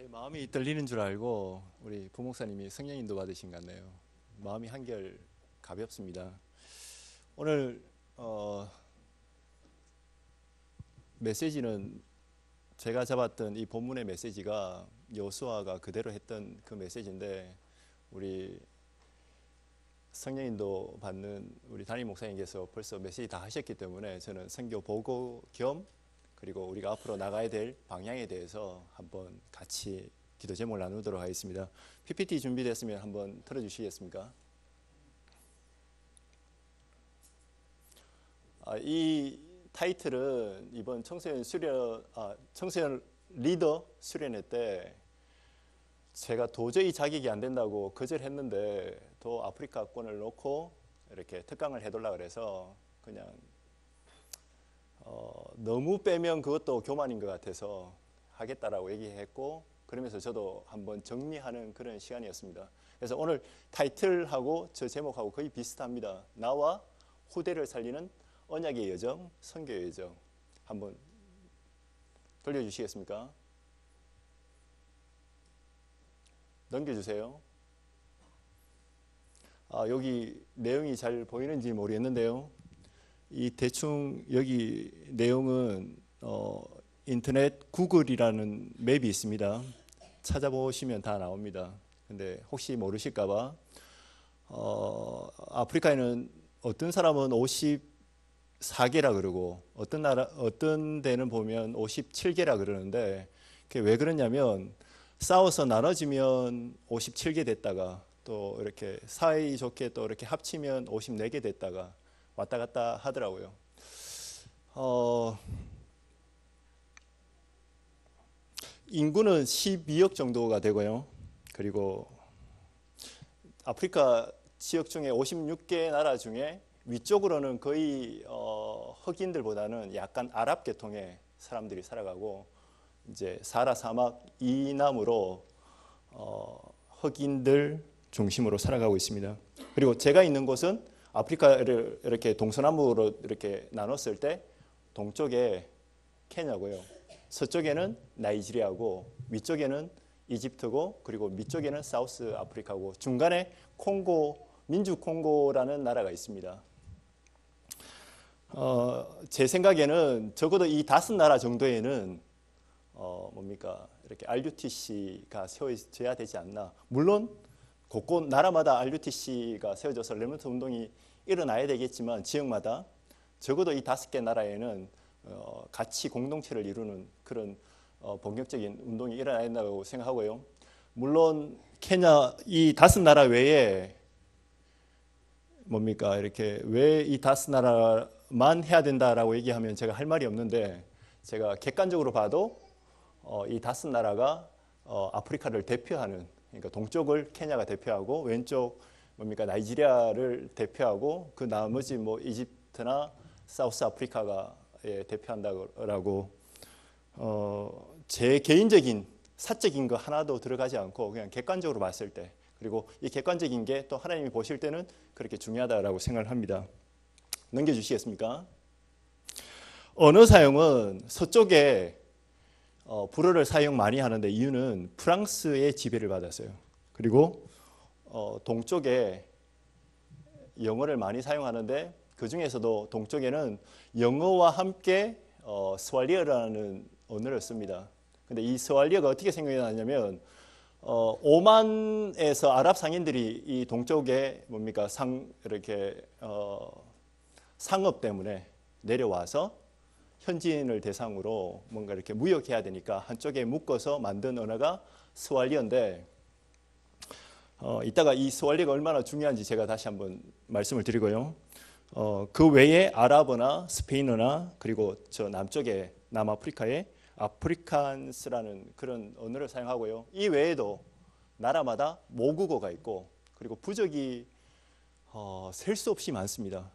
제 마음이 떨리는 줄 알고 우리 부목사님이 성령 인도 받으신 것 같네요. 마음이 한결 가볍습니다. 오늘 메시지는 제가 잡았던 이 본문의 메시지가 여호수아가 그대로 했던 그 메시지인데, 우리 성령 인도 받는 우리 담임 목사님께서 벌써 메시지 다 하셨기 때문에 저는 선교 보고 겸 그리고 우리가 앞으로 나가야 될 방향에 대해서 한번 같이 기도 제목을 나누도록 하겠습니다. PPT 준비됐으면 한번 틀어주시겠습니까? 이 타이틀은 이번 청소년 리더 수련회 때 제가 도저히 자격이 안 된다고 거절했는데 또 아프리카권을 놓고 이렇게 특강을 해달라 그래서 그냥 너무 빼면 그것도 교만인 것 같아서 하겠다라고 얘기했고, 그러면서 저도 한번 정리하는 그런 시간이었습니다. 그래서 오늘 타이틀하고 저 제목하고 거의 비슷합니다. 나와 후대를 살리는 언약의 여정, 선교의 여정. 한번 돌려주시겠습니까? 넘겨주세요. 여기 내용이 잘 보이는지 모르겠는데요. 이 대충 여기 내용은 인터넷 구글이라는 맵이 있습니다. 찾아보시면 다 나옵니다. 근데 혹시 모르실까봐 아프리카에는 어떤 사람은 54개라 그러고 어떤 데는 보면 57개라 그러는데, 그게 왜 그러냐면 싸워서 나눠지면 57개 됐다가 또 이렇게 사이좋게 또 이렇게 합치면 54개 됐다가 왔다 갔다 하더라고요. 인구는 12억 정도가 되고요. 그리고 아프리카 지역 중에 56개 나라 중에 위쪽으로는 거의 흑인들보다는 약간 아랍 계통의 사람들이 살아가고, 이제 사하라 사막 이남으로 흑인들 중심으로 살아가고 있습니다. 그리고 제가 있는 곳은 아프리카를 이렇게 동서남북으로 이렇게 나눴을 때 동쪽에 케냐고요. 서쪽에는 나이지리아고 위쪽에는 이집트고 그리고 밑쪽에는 사우스 아프리카고 중간에 콩고, 민주 콩고라는 나라가 있습니다. 제 생각에는 적어도 이 5나라 정도에는 이렇게 RUTC가 세워져야 되지 않나. 물론 곳곳 나라마다 RUTC가 세워져서 레몬트 운동이 일어나야 되겠지만 지역마다 적어도 이 5개 나라에는 같이 공동체를 이루는 그런 본격적인 운동이 일어나야 된다고 생각하고요. 물론 케냐 이 5나라 외에 이렇게 왜 이 5나라만 해야 된다라고 얘기하면 제가 할 말이 없는데, 제가 객관적으로 봐도 이 5나라가 아프리카를 대표하는, 그러니까 동쪽을 케냐가 대표하고 왼쪽 나이지리아를 대표하고 그 나머지 이집트나 사우스 아프리카가 대표한다고 제 개인적인 사적인 거 하나도 들어가지 않고 그냥 객관적으로 봤을 때, 그리고 이 객관적인 게 또 하나님이 보실 때는 그렇게 중요하다라고 생각을 합니다. 넘겨주시겠습니까? 언어 사용은 서쪽에 불어를 사용 많이 하는데 이유는 프랑스의 지배를 받았어요. 그리고 동쪽에 영어를 많이 사용하는데 그 중에서도 동쪽에는 영어와 함께 스왈리어라는 언어를 씁니다. 근데 이 스왈리어가 어떻게 생각이 나냐면 오만에서 아랍 상인들이 이 동쪽에 이렇게 상업 때문에 내려와서 현지인을 대상으로 뭔가 이렇게 무역해야 되니까 한쪽에 묶어서 만든 언어가 스왈리어인데, 이따가 이 스왈리어가 얼마나 중요한지 제가 다시 한번 말씀을 드리고요. 그 외에 아랍어나 스페인어나 그리고 저 남쪽에 남아프리카에 아프리칸스라는 그런 언어를 사용하고요. 이 외에도 나라마다 모국어가 있고 그리고 부족이 셀 수 없이 많습니다.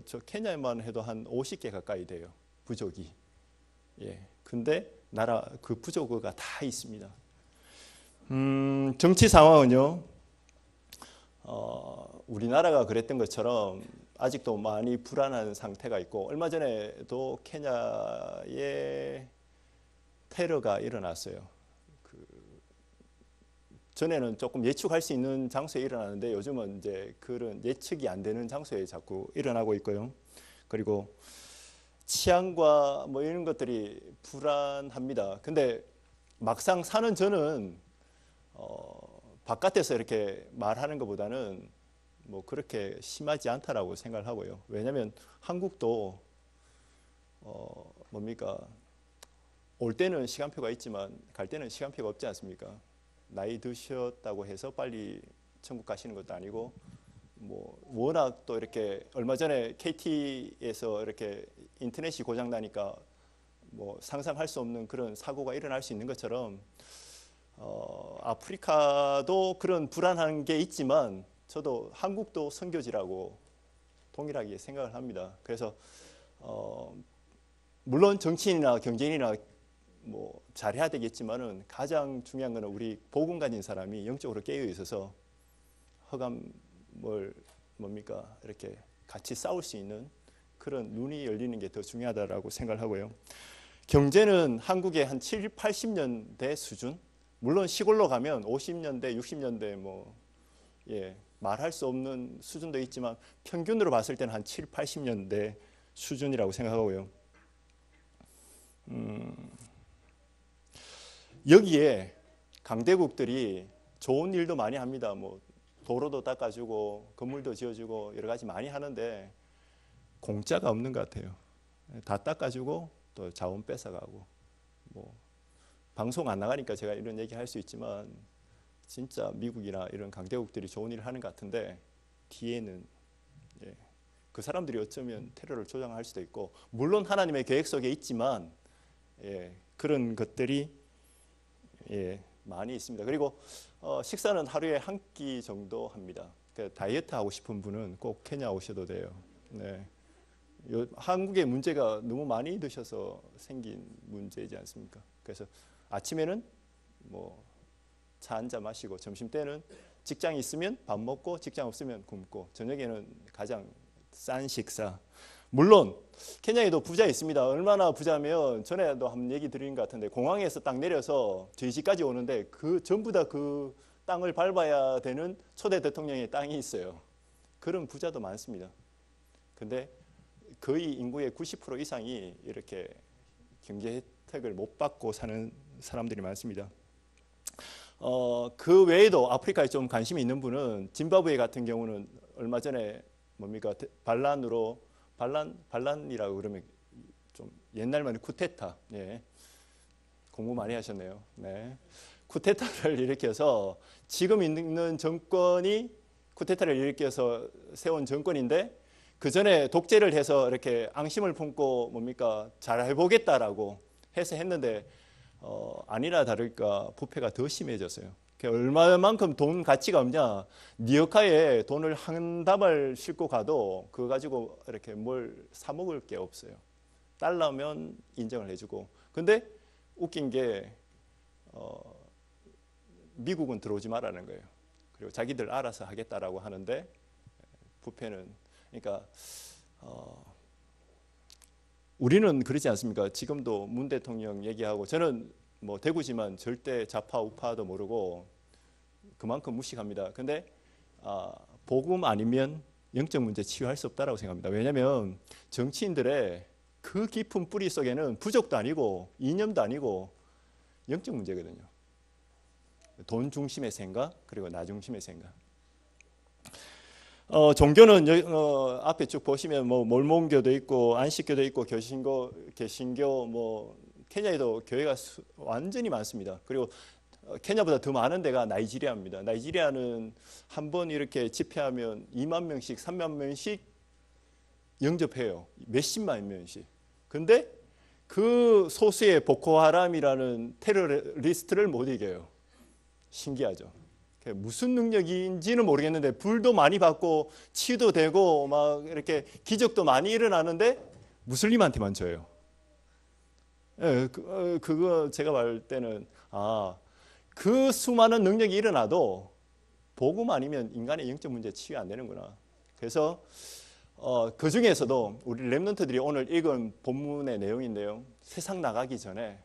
저 케냐만 해도 한 50개 가까이 돼요. 부족이. 근데 나라 그 부족어가 다 있습니다. 정치 상황은요. 우리나라가 그랬던 것처럼 아직도 많이 불안한 상태가 있고, 얼마 전에도 케냐에 테러가 일어났어요. 전에는 조금 예측할 수 있는 장소에 일어나는데 요즘은 이제 그런 예측이 안 되는 장소에 자꾸 일어나고 있고요. 그리고 치안과 뭐 이런 것들이 불안합니다. 근데 막상 사는 저는 바깥에서 이렇게 말하는 것보다는 뭐 그렇게 심하지 않다라고 생각을 하고요. 왜냐하면 한국도 뭡니까? 올 때는 시간표가 있지만 갈 때는 시간표가 없지 않습니까? 나이 드셨다고 해서 빨리 천국 가시는 것도 아니고 뭐 워낙 또 이렇게 얼마 전에 KT에서 이렇게 인터넷이 고장 나니까 뭐 상상할 수 없는 그런 사고가 일어날 수 있는 것처럼 아프리카도 그런 불안한 게 있지만 저도 한국도 선교지라고 동일하게 생각을 합니다. 그래서 물론 정치인이나 경제인이나 뭐 잘해야 되겠지만은 가장 중요한 것은 우리 복음 가진 사람이 영적으로 깨어 있어서 헐감을 뭡니까 이렇게 같이 싸울 수 있는 그런 눈이 열리는 게 더 중요하다라고 생각을 하고요. 경제는 한국의 한 70, 80년대 수준, 물론 시골로 가면 50년대, 60년대 뭐 말할 수 없는 수준도 있지만 평균으로 봤을 때는 한 7, 80년대 수준이라고 생각하고요. 여기에 강대국들이 좋은 일도 많이 합니다. 뭐 도로도 닦아주고 건물도 지어주고 여러 가지 많이 하는데 공짜가 없는 것 같아요. 다 닦아주고 또 자원 뺏어가고 뭐 방송 안 나가니까 제가 이런 얘기 할 수 있지만 진짜 미국이나 이런 강대국들이 좋은 일을 하는 것 같은데 뒤에는 그 사람들이 어쩌면 테러를 조장할 수도 있고 물론 하나님의 계획 속에 있지만 그런 것들이 많이 있습니다. 그리고 식사는 하루에 한 끼 정도 합니다. 그러니까 다이어트 하고 싶은 분은 꼭 케냐 오셔도 돼요. 네. 한국의 문제가 너무 많이 드셔서 생긴 문제이지 않습니까? 그래서 아침에는 뭐 차 한 잔 마시고 점심 때는 직장이 있으면 밥 먹고 직장 없으면 굶고 저녁에는 가장 싼 식사. 물론 케냐에도 부자 있습니다. 얼마나 부자면 전에도 한번 얘기 드린 것 같은데 공항에서 딱 내려서 저희 집까지 오는데 그 전부 다 그 땅을 밟아야 되는 초대 대통령의 땅이 있어요. 그런 부자도 많습니다. 근데 거의 인구의 90% 이상이 이렇게 경제 혜택을 못 받고 사는 사람들이 많습니다. 그 외에도 아프리카에 좀 관심이 있는 분은 짐바브웨 같은 경우는 얼마 전에 뭡니까 반란이라고 그러면 좀 옛날만 쿠데타 공부 많이 하셨네요. 네. 쿠데타를 일으켜서 지금 있는 정권이 쿠데타를 일으켜서 세운 정권인데 그 전에 독재를 해서 이렇게 앙심을 품고 뭡니까 잘 해보겠다라고 해서 했는데 아니나 다를까 부패가 더 심해졌어요. 얼마만큼 돈 가치가 없냐? 니어카에 돈을 한 다발 싣고 가도 그거 가지고 이렇게 뭘 사 먹을 게 없어요. 달러면 인정을 해주고. 근데 웃긴 게 미국은 들어오지 말라는 거예요. 그리고 자기들 알아서 하겠다라고 하는데 부패는 그러니까 우리는 그렇지 않습니까? 지금도 문 대통령 얘기하고 저는 뭐 대구지만 절대 좌파 우파도 모르고 그만큼 무식합니다. 근데 복음 아니면 영적 문제 치유할 수 없다라고 생각합니다. 왜냐하면 정치인들의 그 깊은 뿌리 속에는 부족도 아니고 이념도 아니고 영적 문제거든요. 돈 중심의 생각 그리고 나 중심의 생각. 종교는 앞에 쭉 보시면 뭐 몰몬교도 있고 안식교도 있고 개신교 뭐 케냐에도 교회가 완전히 많습니다. 그리고 케냐보다 더 많은 데가 나이지리아입니다. 나이지리아는 한 번 이렇게 집회하면 2만 명씩 3만 명씩 영접해요. 몇십만 명씩. 근데 그 소수의 보코하람이라는 테러리스트를 못 이겨요. 신기하죠. 무슨 능력인지는 모르겠는데 불도 많이 받고 치유도 되고 막 이렇게 기적도 많이 일어나는데 무슬림한테만 져요. 그거 제가 볼 때는 그 수많은 능력이 일어나도 복음 아니면 인간의 영적 문제 치유 안 되는구나. 그래서 그 중에서도 우리 렘넌트들이 오늘 읽은 본문의 내용인데요. 세상 나가기 전에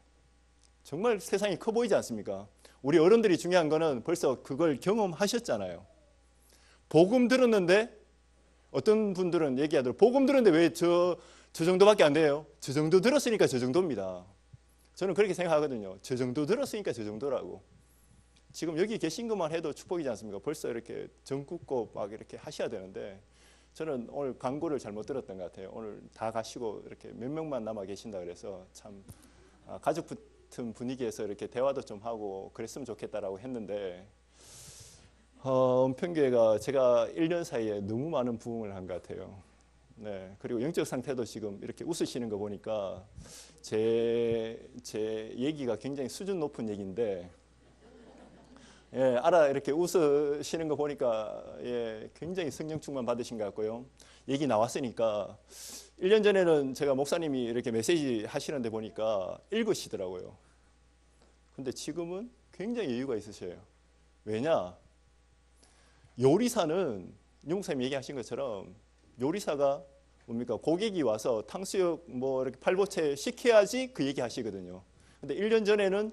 정말 세상이 커 보이지 않습니까? 우리 어른들이 중요한 거는 벌써 그걸 경험하셨잖아요. 복음 들었는데 어떤 분들은 얘기하더라고요. 복음 들었는데 왜 저 정도밖에 안 돼요? 저 정도 들었으니까 저 정도입니다. 저는 그렇게 생각하거든요. 저 정도 들었으니까 저 정도라고. 지금 여기 계신 것만 해도 축복이지 않습니까? 벌써 이렇게 정 굽고 막 이렇게 하셔야 되는데 저는 오늘 광고를 잘못 들었던 것 같아요. 오늘 다 가시고 이렇게 몇 명만 남아 계신다 그래서 참 가족 같은 분위기에서 이렇게 대화도 좀 하고 그랬으면 좋겠다라고 했는데 은평교회가 제가 1년 사이에 너무 많은 부흥을 한 것 같아요. 네, 그리고 영적 상태도 지금 이렇게 웃으시는 거 보니까 제 얘기가 굉장히 수준 높은 얘기인데 예, 이렇게 웃으시는 거 보니까 예, 굉장히 성령 충만 받으신 것 같고요. 얘기 나왔으니까 1년 전에는 제가 목사님이 이렇게 메시지 하시는데 보니까 읽으시더라고요. 근데 지금은 굉장히 여유가 있으셔요. 왜냐? 요리사는 용사님이 얘기하신 것처럼 요리사가 뭡니까? 고객이 와서 탕수육 뭐 이렇게 팔보채 시켜야지 그 얘기 하시거든요. 근데 1년 전에는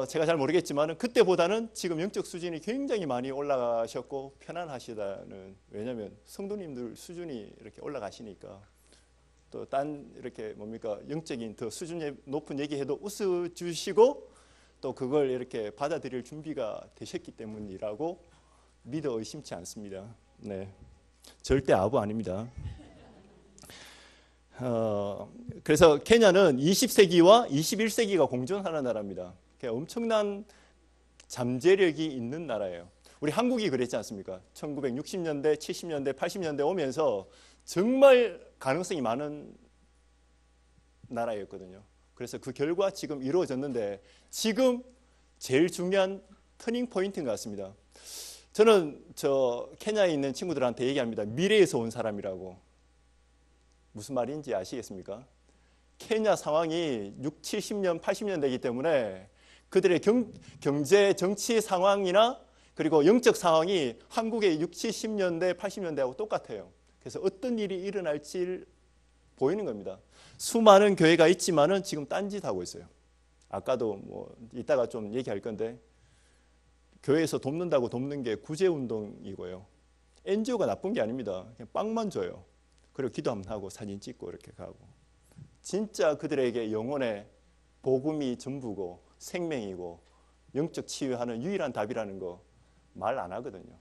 제가 잘 모르겠지만 그때보다는 지금 영적 수준이 굉장히 많이 올라가셨고 편안하시다는, 왜냐하면 성도님들 수준이 이렇게 올라가시니까 또 딴 이렇게 뭡니까 영적인 더 수준이 높은 얘기해도 웃어주시고 또 그걸 이렇게 받아들일 준비가 되셨기 때문이라고 믿어 의심치 않습니다. 네, 절대 아부 아닙니다. 그래서 케냐는 20세기와 21세기가 공존하는 나라입니다. 엄청난 잠재력이 있는 나라예요. 우리 한국이 그랬지 않습니까? 1960년대, 70년대, 80년대 오면서 정말 가능성이 많은 나라였거든요. 그래서 그 결과 지금 이루어졌는데 지금 제일 중요한 터닝 포인트인 것 같습니다. 저는 케냐에 있는 친구들한테 얘기합니다. 미래에서 온 사람이라고. 무슨 말인지 아시겠습니까? 케냐 상황이 6, 70년, 80년 되기 때문에 그들의 경제, 정치 상황이나 그리고 영적 상황이 한국의 6, 70년대, 80년대하고 똑같아요. 그래서 어떤 일이 일어날지 보이는 겁니다. 수많은 교회가 있지만은 지금 딴짓하고 있어요. 아까도 뭐 이따가 좀 얘기할 건데 교회에서 돕는다고 돕는 게 구제운동이고요. NGO가 나쁜 게 아닙니다. 그냥 빵만 줘요. 그리고 기도 한번 하고 사진 찍고 이렇게 가고. 진짜 그들에게 영혼의 복음이 전부고 생명이고 영적 치유하는 유일한 답이라는 거 말 안 하거든요.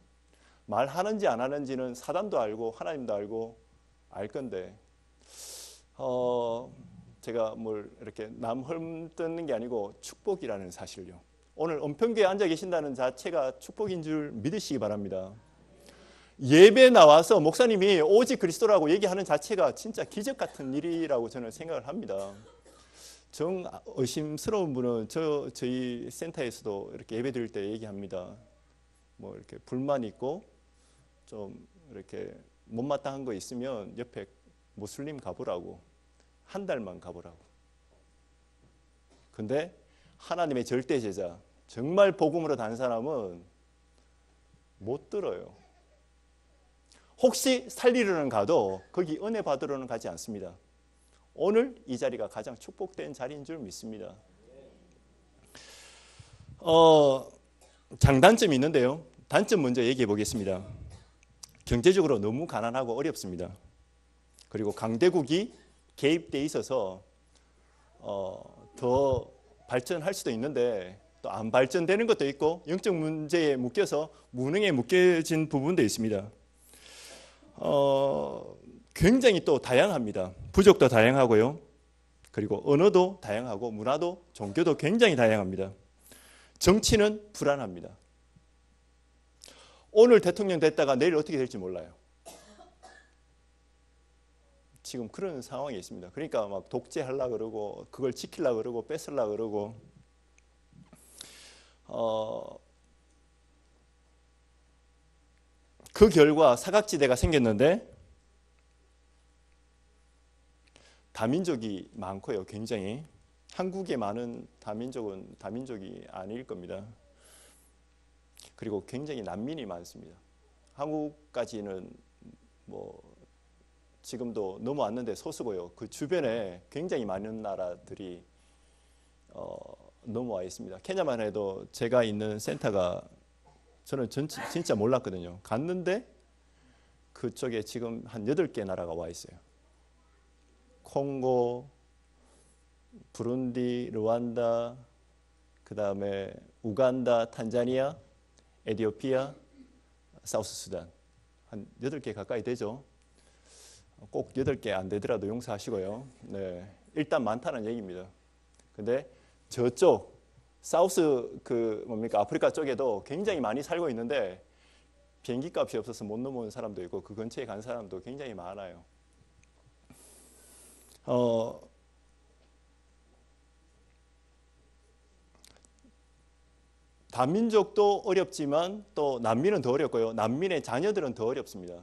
말하는지 안 하는지는 사단도 알고 하나님도 알고 알 건데 제가 뭘 이렇게 남 헐뜯는 게 아니고 축복이라는 사실요. 오늘 은평교에 앉아 계신다는 자체가 축복인 줄 믿으시기 바랍니다. 예배 나와서 목사님이 오직 그리스도라고 얘기하는 자체가 진짜 기적 같은 일이라고 저는 생각을 합니다. 정 의심스러운 분은 저희 센터에서도 이렇게 예배 드릴 때 얘기합니다. 뭐 이렇게 불만 있고 좀 이렇게 못마땅한 거 있으면 옆에 무슬림 가보라고, 한 달만 가보라고. 근데 하나님의 절대 제자, 정말 복음으로 단 사람은 못 들어요. 혹시 살리려는 가도 거기 은혜 받으러는 가지 않습니다. 오늘 이 자리가 가장 축복된 자리인 줄 믿습니다. 장단점이 있는데요. 단점 먼저 얘기해 보겠습니다. 경제적으로 너무 가난하고 어렵습니다. 그리고 강대국이 개입돼 있어서 더 발전할 수도 있는데 또 안 발전되는 것도 있고 영적 문제에 묶여서 무능에 묶여진 부분도 있습니다. 굉장히 또 다양합니다. 부족도 다양하고요. 그리고 언어도 다양하고 문화도 종교도 굉장히 다양합니다. 정치는 불안합니다. 오늘 대통령 됐다가 내일 어떻게 될지 몰라요. 지금 그런 상황이 있습니다. 그러니까 막 독재하려고 그러고 그걸 지키려고 그러고 뺏으려고 그러고 그 결과 사각지대가 생겼는데 다민족이 많고요. 굉장히 한국에 많은 다민족은 다민족이 아닐 겁니다. 그리고 굉장히 난민이 많습니다. 한국까지는 뭐 지금도 넘어왔는데 소수고요. 그 주변에 굉장히 많은 나라들이 넘어와 있습니다. 케냐만 해도 제가 있는 센터가 저는 진짜 몰랐거든요. 갔는데 그쪽에 지금 한 8개 나라가 와 있어요. 콩고, 부룬디, 르완다, 그 다음에 우간다, 탄자니아, 에티오피아, 사우스 수단. 한 8개 가까이 되죠. 꼭 8개 안 되더라도 용서하시고요. 네, 일단 많다는 얘기입니다. 근데 저쪽 사우스 아프리카 쪽에도 굉장히 많이 살고 있는데 비행기 값이 없어서 못 넘어오는 사람도 있고 그 근처에 간 사람도 굉장히 많아요. 다민족도 어렵지만 또 난민은 더 어렵고요. 난민의 자녀들은 더 어렵습니다.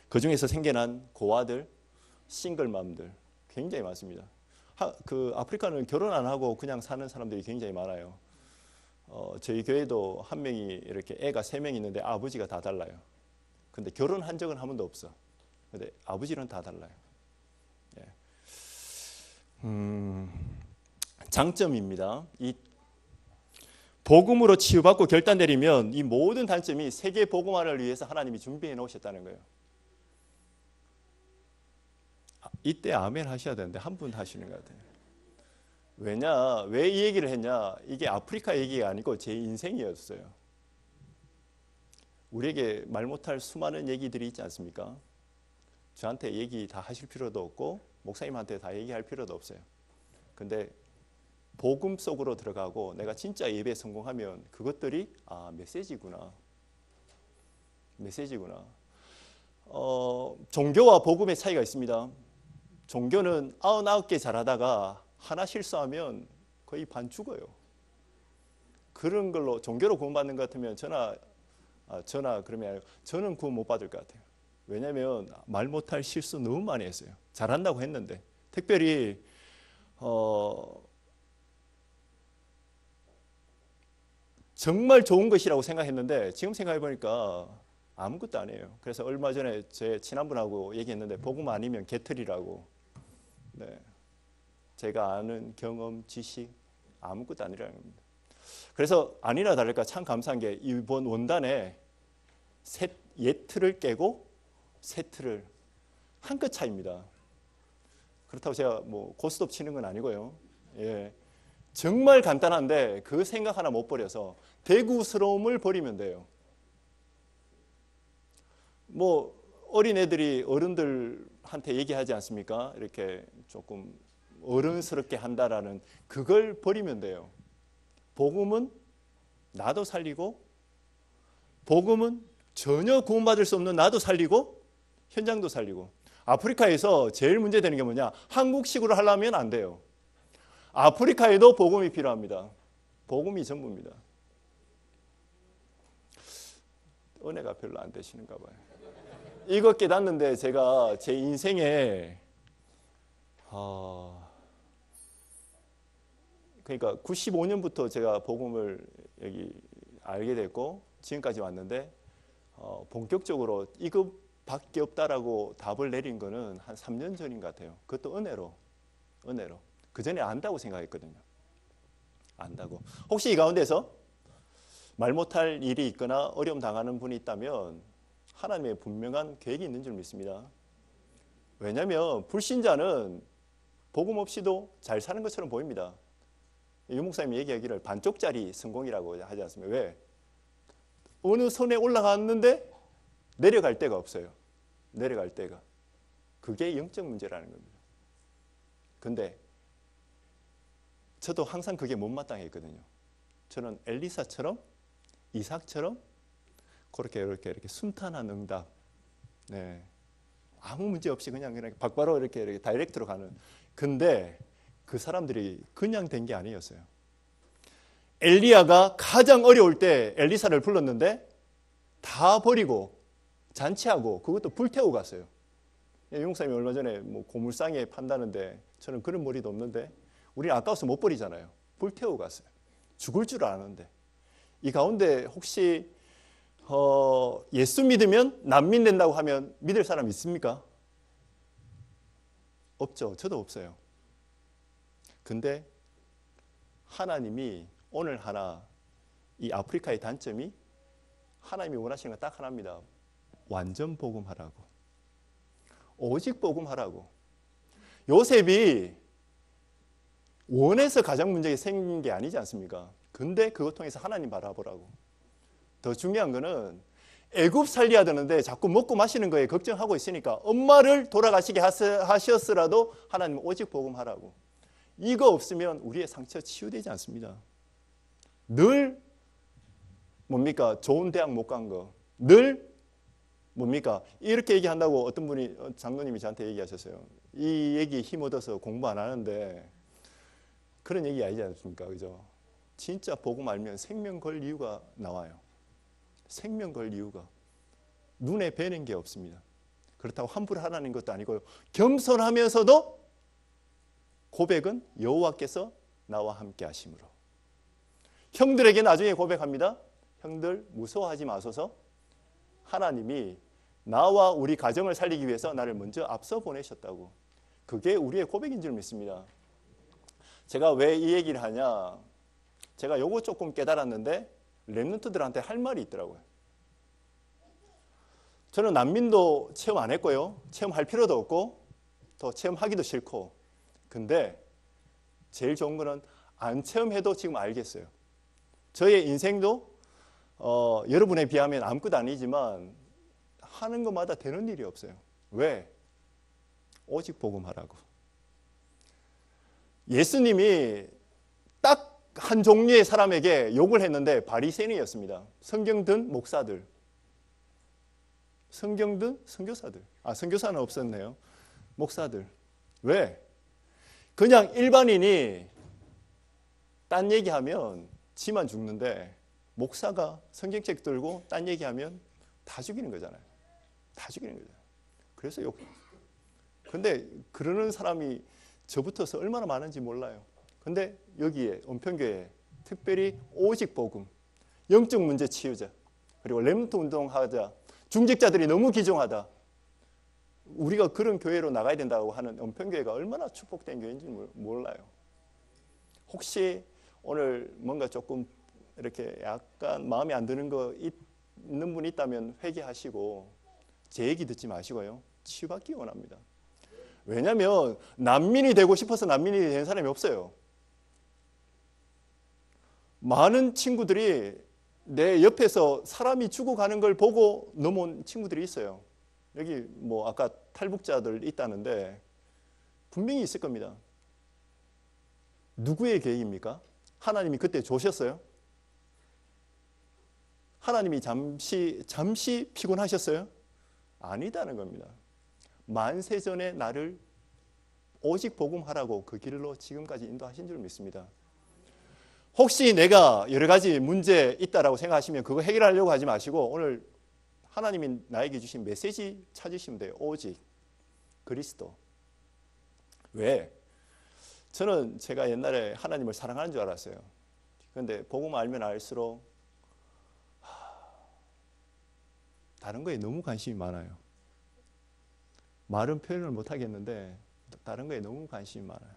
그 중에서 생겨난 고아들, 싱글맘들 굉장히 많습니다. 아프리카는 결혼 안 하고 그냥 사는 사람들이 굉장히 많아요. 저희 교회도 한 명이 이렇게 애가 3명 있는데 아버지가 다 달라요. 근데 결혼한 적은 한 번도 없어. 근데 아버지는 다 달라요. 예. 장점입니다. 이 복음으로 치유받고 결단 내리면 이 모든 단점이 세계 복음화를 위해서 하나님이 준비해 놓으셨다는 거예요. 이때 아멘 하셔야 되는데 한 분 하시는 것 같아요. 왜 이 얘기를 했냐? 이게 아프리카 얘기가 아니고 제 인생이었어요. 우리에게 말 못할 수많은 얘기들이 있지 않습니까? 저한테 얘기 다 하실 필요도 없고 목사님한테 다 얘기할 필요도 없어요. 근데 복음 속으로 들어가고 내가 진짜 예배에 성공하면 그것들이 메시지구나. 종교와 복음의 차이가 있습니다. 종교는 99개 잘하다가 하나 실수하면 거의 반 죽어요. 그런 걸로 종교로 구원받는 것 같으면 그러면 저는 구원 못 받을 것 같아요. 왜냐하면 말 못할 실수 너무 많이 했어요. 잘한다고 했는데 특별히 정말 좋은 것이라고 생각했는데 지금 생각해 보니까 아무것도 아니에요. 그래서 얼마 전에 제 친한분하고 얘기했는데 복음 아니면 개털이라고. 네. 제가 아는 경험, 지식 아무것도 아니라는 겁니다. 그래서 아니나 다를까 참 감사한 게 이번 원단에 옛 틀을 깨고 새 틀을 한 끗 차이입니다. 그렇다고 제가 뭐 고스톱 치는 건 아니고요. 예. 정말 간단한데 그 생각 하나 못 버려서 대구스러움을 버리면 돼요. 뭐 어린애들이 어른들한테 얘기하지 않습니까? 이렇게 조금 어른스럽게 한다라는 그걸 버리면 돼요. 복음은 나도 살리고 복음은 전혀 구원받을 수 없는 나도 살리고 현장도 살리고. 아프리카에서 제일 문제되는 게 뭐냐? 한국식으로 하려면 안 돼요. 아프리카에도 복음이 필요합니다. 복음이 전부입니다. 은혜가 별로 안 되시는가 봐요. 이거 깨닫는데 제가 제 인생에 그러니까 95년부터 제가 복음을 여기 알게 됐고 지금까지 왔는데 본격적으로 이것밖에 없다라고 답을 내린 거는 한 3년 전인 것 같아요. 그것도 은혜로. 그 전에 안다고 생각했거든요. 안다고. 혹시 이 가운데서 말 못할 일이 있거나 어려움 당하는 분이 있다면 하나님의 분명한 계획이 있는 줄 믿습니다. 왜냐하면 불신자는 복음 없이도 잘 사는 것처럼 보입니다. 유 목사님이 얘기하기를 반쪽짜리 성공이라고 하지 않습니까? 왜? 어느 선에 올라갔는데 내려갈 데가 없어요. 내려갈 데가. 그게 영적 문제라는 겁니다. 근데 저도 항상 그게 못마땅했거든요. 저는 엘리사처럼 이삭처럼 그렇게 이렇게 순탄한 응답, 네, 아무 문제 없이 그냥 바로 이렇게 다이렉트로 가는. 근데 그 사람들이 그냥 된 게 아니었어요. 엘리야가 가장 어려울 때 엘리사를 불렀는데 다 버리고 잔치하고 그것도 불태우고 갔어요. 유목사님이 얼마 전에 뭐 고물상에 판다는데 저는 그런 머리도 없는데 우리는 아까워서 못 버리잖아요. 불태우고 갔어요. 죽을 줄 아는데. 이 가운데 혹시 예수 믿으면 난민 된다고 하면 믿을 사람 있습니까? 없죠. 저도 없어요. 근데 하나님이 오늘 하나 이 아프리카의 단점이 하나님이 원하시는 건 딱 하나입니다. 완전 복음하라고. 오직 복음하라고. 요셉이 원해서 가장 문제가 생긴 게 아니지 않습니까? 근데 그것 통해서 하나님 바라보라고. 더 중요한 거는 애굽 살려야 되는데 자꾸 먹고 마시는 거에 걱정하고 있으니까 엄마를 돌아가시게 하셨으라도 하나님 오직 복음하라고. 이거 없으면 우리의 상처 치유되지 않습니다. 늘 뭡니까? 좋은 대학 못 간 거. 늘 뭡니까? 이렇게 얘기한다고 어떤 분이 장로님이 저한테 얘기하셨어요. 이 얘기에 힘 얻어서 공부 안 하는데 그런 얘기 아니지 않습니까? 그죠? 진짜 복음 알면 생명 걸 이유가 나와요. 생명 걸 이유가. 눈에 뵈는 게 없습니다. 그렇다고 함부로 하라는 것도 아니고요. 겸손하면서도 고백은 여호와께서 나와 함께 하심으로. 형들에게 나중에 고백합니다. 형들 무서워하지 마소서. 하나님이 나와 우리 가정을 살리기 위해서 나를 먼저 앞서 보내셨다고. 그게 우리의 고백인 줄 믿습니다. 제가 왜 이 얘기를 하냐. 제가 요거 조금 깨달았는데 렘넌트들한테 할 말이 있더라고요. 저는 난민도 체험 안 했고요. 체험할 필요도 없고 또 체험하기도 싫고. 근데 제일 좋은 거는 안 체험해도 지금 알겠어요. 저의 인생도 여러분에 비하면 아무것도 아니지만 하는 것마다 되는 일이 없어요. 왜? 오직 복음하라고. 예수님이 딱 한 종류의 사람에게 욕을 했는데 바리새인이었습니다. 성경 든 목사들. 성경 든 선교사들. 선교사는 없었네요. 목사들. 왜? 그냥 일반인이 딴 얘기하면 지만 죽는데 목사가 성경책 들고 딴 얘기하면 다 죽이는 거잖아요. 다 죽이는 거잖아요. 그래서 욕. 근데 그러는 사람이 저부터서 얼마나 많은지 몰라요. 근데 여기에 은평교회에 특별히 오직 복음, 영적 문제 치유자, 그리고 렘넌트 운동하자, 중직자들이 너무 기종하다. 우리가 그런 교회로 나가야 된다고 하는 은평교회가 얼마나 축복된 교회인지 몰라요. 혹시 오늘 뭔가 조금 이렇게 약간 마음에 안 드는 거 있는 분 있다면 회개하시고 제 얘기 듣지 마시고요. 치유받기 원합니다. 왜냐하면 난민이 되고 싶어서 난민이 된 사람이 없어요. 많은 친구들이 내 옆에서 사람이 죽어가는 걸 보고 넘어온 친구들이 있어요. 여기 뭐 아까 탈북자들 있다는데 분명히 있을 겁니다. 누구의 계획입니까? 하나님이 그때 조셨어요? 하나님이 잠시 피곤하셨어요? 아니다는 겁니다. 만세전에 나를 오직 복음하라고 그 길로 지금까지 인도하신 줄 믿습니다. 혹시 내가 여러 가지 문제 있다라고 생각하시면 그거 해결하려고 하지 마시고 오늘 하나님이 나에게 주신 메시지 찾으시면 돼요. 오직 그리스도. 왜? 저는 제가 옛날에 하나님을 사랑하는 줄 알았어요. 그런데 복음 알면 알수록 다른 거에 너무 관심이 많아요. 말은 표현을 못 하겠는데 다른 거에 너무 관심이 많아요.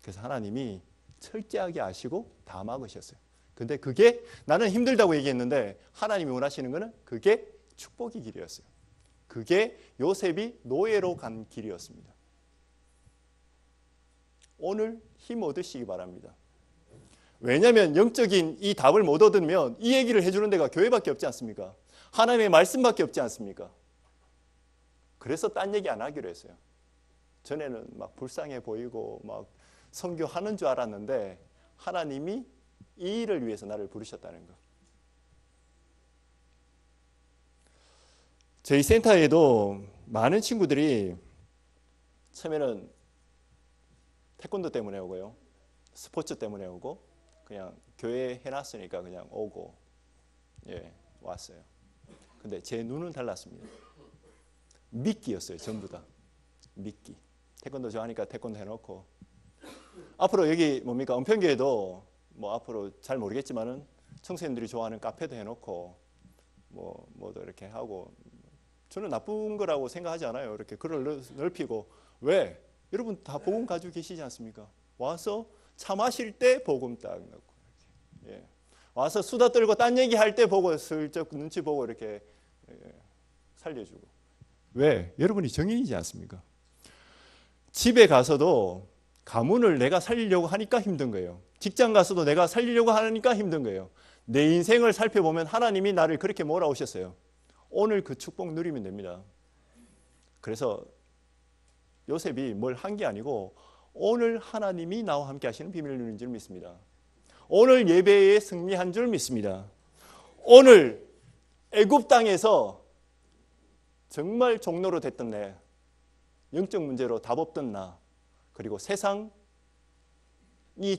그래서 하나님이 철저하게 아시고 다 막으셨어요. 근데 그게 나는 힘들다고 얘기했는데 하나님이 원하시는 거는 그게 축복의 길이었어요. 그게 요셉이 노예로 간 길이었습니다. 오늘 힘 얻으시기 바랍니다. 왜냐하면 영적인 이 답을 못 얻으면 이 얘기를 해주는 데가 교회밖에 없지 않습니까? 하나님의 말씀밖에 없지 않습니까? 그래서 딴 얘기 안 하기로 했어요. 전에는 막 불쌍해 보이고 막 선교하는 줄 알았는데 하나님이 이 일을 위해서 나를 부르셨다는 거. 저희 센터에도 많은 친구들이 처음에는 태권도 때문에 오고요. 스포츠 때문에 오고 그냥 교회 해놨으니까 그냥 오고 왔어요. 근데 제 눈은 달랐습니다. 미끼였어요. 전부 다. 미끼. 태권도 좋아하니까 태권도 해놓고 앞으로 여기 뭡니까 은평교회도 뭐 앞으로 잘 모르겠지만은 청소년들이 좋아하는 카페도 해놓고 뭐도 이렇게 하고 저는 나쁜 거라고 생각하지 않아요. 이렇게 글을 넓히고 왜? 여러분 다 복음 가지고 계시지 않습니까? 와서 차 마실 때 복음 딱 넣고, 예. 와서 수다 떨고 딴 얘기할 때 보고 슬쩍 눈치 보고 이렇게 살려주고. 왜? 여러분이 정인이지 않습니까? 집에 가서도 가문을 내가 살리려고 하니까 힘든 거예요. 직장 가서도 내가 살리려고 하니까 힘든 거예요. 내 인생을 살펴보면 하나님이 나를 그렇게 몰아오셨어요. 오늘 그 축복 누리면 됩니다. 그래서 요셉이 뭘 한 게 아니고 오늘 하나님이 나와 함께 하시는 비밀을 누린 줄 믿습니다. 오늘 예배에 승리한 줄 믿습니다. 오늘 애굽 땅에서 정말 종로로 됐던 내, 영적 문제로 답 없던 나, 그리고 세상이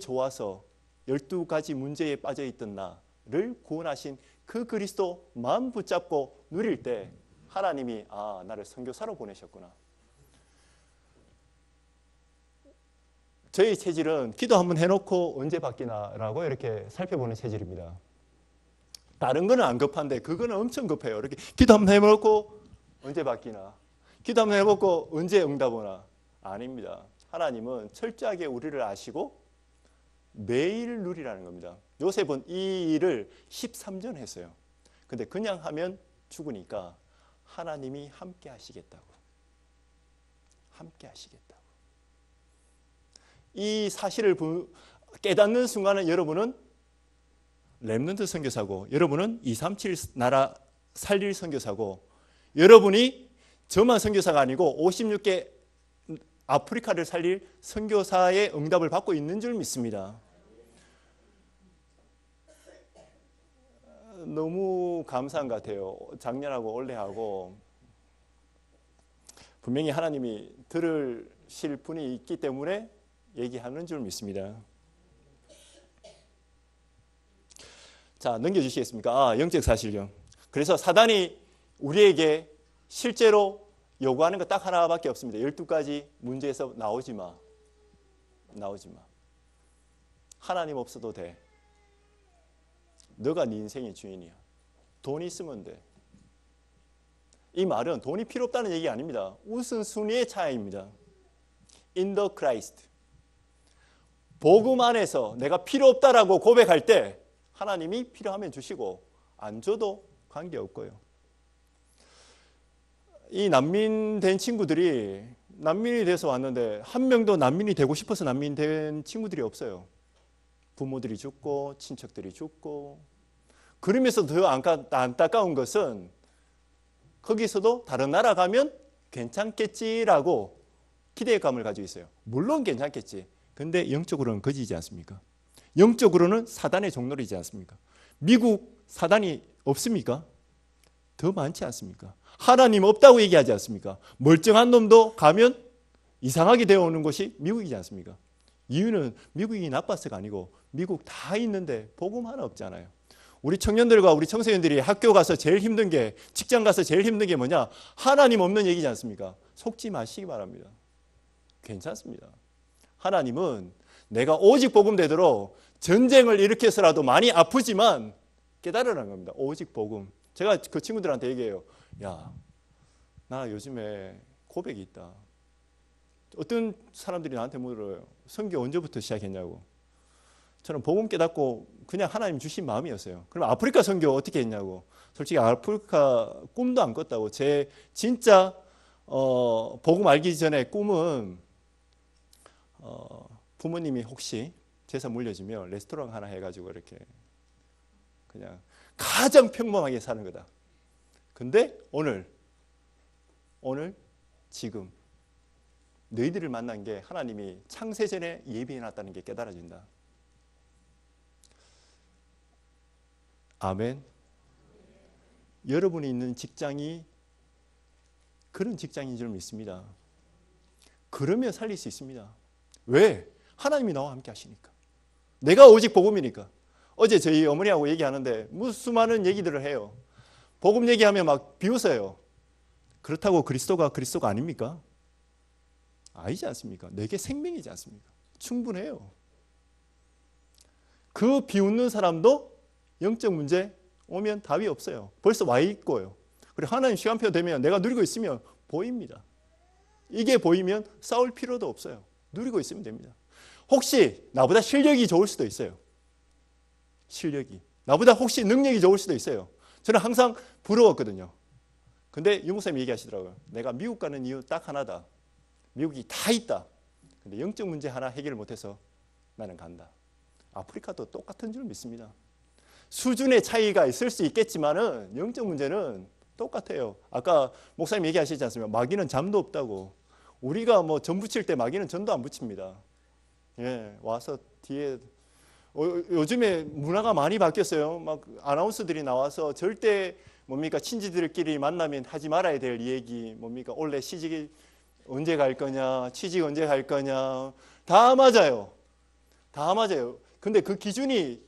좋아서 12가지 문제에 빠져있던 나를 구원하신 그 그리스도 마음 붙잡고 누릴 때 하나님이 나를 선교사로 보내셨구나. 저희 체질은 기도 한번 해놓고 언제 바뀌나라고 이렇게 살펴보는 체질입니다. 다른 거는 안 급한데 그거는 엄청 급해요. 이렇게 기도 한번 해놓고 언제 바뀌나, 기도 한번 해놓고 언제 응답 오나. 아닙니다. 하나님은 철저하게 우리를 아시고 매일 누리라는 겁니다. 요셉은 이 일을 13년 했어요. 근데 그냥 하면 죽으니까 하나님이 함께 하시겠다고. 함께 하시겠다고. 이 사실을 깨닫는 순간에 여러분은 렘넌트 선교사고, 여러분은 237 나라 살릴 선교사고, 여러분이 저만 선교사가 아니고 56개 아프리카를 살릴 선교사의 응답을 받고 있는 줄 믿습니다. 너무 감사한 것 같아요. 작년하고 올해하고 분명히 하나님이 들으실 분이 있기 때문에 얘기하는 줄 믿습니다. 자, 넘겨주시겠습니까? 영적 사실요. 그래서 사단이 우리에게 실제로 요구하는 거 딱 하나밖에 없습니다. 12가지 문제에서 나오지 마. 나오지 마. 하나님 없어도 돼. 너가 네 인생의 주인이야. 돈 있으면 돼. 이 말은 돈이 필요 없다는 얘기 아닙니다. 우선순위의 차이입니다. In the Christ. 복음 안에서 내가 필요 없다라고 고백할 때 하나님이 필요하면 주시고 안 줘도 관계없고요. 이 난민 된 친구들이 난민이 돼서 왔는데 한 명도 난민이 되고 싶어서 난민 된 친구들이 없어요. 부모들이 죽고 친척들이 죽고. 그러면서 더 안타까운 것은 거기서도 다른 나라 가면 괜찮겠지라고 기대감을 가지고 있어요. 물론 괜찮겠지. 근데 영적으로는 거지지 않습니까? 영적으로는 사단의 종놀이지 않습니까? 미국 사단이 없습니까? 더 많지 않습니까? 하나님 없다고 얘기하지 않습니까? 멀쩡한 놈도 가면 이상하게 되어오는 곳이 미국이지 않습니까? 이유는 미국이 나빠서가 아니고 미국 다 있는데 복음 하나 없잖아요. 우리 청년들과 우리 청소년들이 학교 가서 제일 힘든 게, 직장 가서 제일 힘든 게 뭐냐? 하나님 없는 얘기지 않습니까? 속지 마시기 바랍니다. 괜찮습니다. 하나님은 내가 오직 복음 되도록 전쟁을 일으켜서라도 많이 아프지만 깨달으라는 겁니다. 오직 복음. 제가 그 친구들한테 얘기해요. 야, 나 요즘에 고백이 있다. 어떤 사람들이 나한테 물어요. 선교 언제부터 시작했냐고. 저는 복음 깨닫고 그냥 하나님 주신 마음이었어요. 그럼 아프리카 선교 어떻게 했냐고. 솔직히 아프리카 꿈도 안 꿨다고. 제 진짜 복음 알기 전에 꿈은 부모님이 혹시 재산 물려주면 레스토랑 하나 해가지고 이렇게 그냥 가장 평범하게 사는 거다. 근데 오늘 지금 너희들을 만난 게 하나님이 창세전에 예비해놨다는 게 깨달아진다. 아멘. 여러분이 있는 직장이 그런 직장인 줄 믿습니다. 그러면 살릴 수 있습니다. 왜? 하나님이 나와 함께 하시니까. 내가 오직 복음이니까. 어제 저희 어머니하고 얘기하는데 수많은 얘기들을 해요. 복음 얘기하면 막 비웃어요. 그렇다고 그리스도가 아닙니까? 아니지 않습니까? 내게 생명이지 않습니까? 충분해요. 그 비웃는 사람도 영적 문제 오면 답이 없어요. 벌써 와 있고요. 그리고 하나님 시간표 되면 내가 누리고 있으면 보입니다. 이게 보이면 싸울 필요도 없어요. 누리고 있으면 됩니다. 혹시 나보다 실력이 좋을 수도 있어요. 실력이. 나보다 혹시 능력이 좋을 수도 있어요. 저는 항상 부러웠거든요. 근데 유 목사님이 얘기하시더라고요. 내가 미국 가는 이유 딱 하나다. 미국이 다 있다. 근데 영적 문제 하나 해결을 못해서 나는 간다. 아프리카도 똑같은 줄 믿습니다. 수준의 차이가 있을 수 있겠지만은 영적 문제는 똑같아요. 아까 목사님 얘기하시지 않습니까? 마귀는 잠도 없다고. 우리가 뭐 전 붙일 때 마귀는 전도 안 붙입니다. 예, 와서 뒤에 요즘에 문화가 많이 바뀌었어요. 막 아나운서들이 나와서 절대 뭡니까 친지들끼리 만나면 하지 말아야 될 얘기 뭡니까 원래 시집이 언제 갈 거냐, 취직 언제 갈 거냐 다 맞아요. 다 맞아요. 근데 그 기준이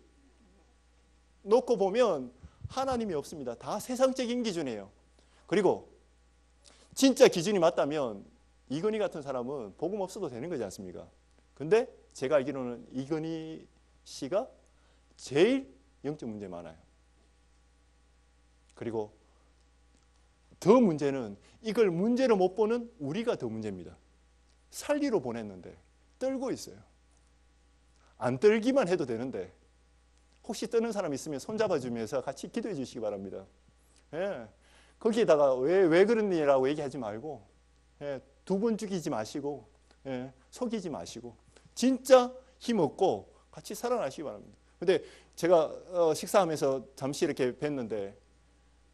놓고 보면 하나님이 없습니다. 다 세상적인 기준이에요. 그리고 진짜 기준이 맞다면 이건희 같은 사람은 복음 없어도 되는 거지 않습니까? 근데 제가 알기로는 이건희 씨가 제일 영적 문제 많아요. 그리고 더 문제는 이걸 문제로 못 보는 우리가 더 문제입니다. 살리로 보냈는데 떨고 있어요. 안 떨기만 해도 되는데 혹시 떠는 사람 있으면 손잡아주면서 같이 기도해 주시기 바랍니다. 예. 거기에다가 왜 그러니라고 얘기하지 말고 예. 두 번 죽이지 마시고 예. 속이지 마시고 진짜 힘없고 같이 살아나시기 바랍니다. 근데 제가 식사하면서 잠시 이렇게 뵀는데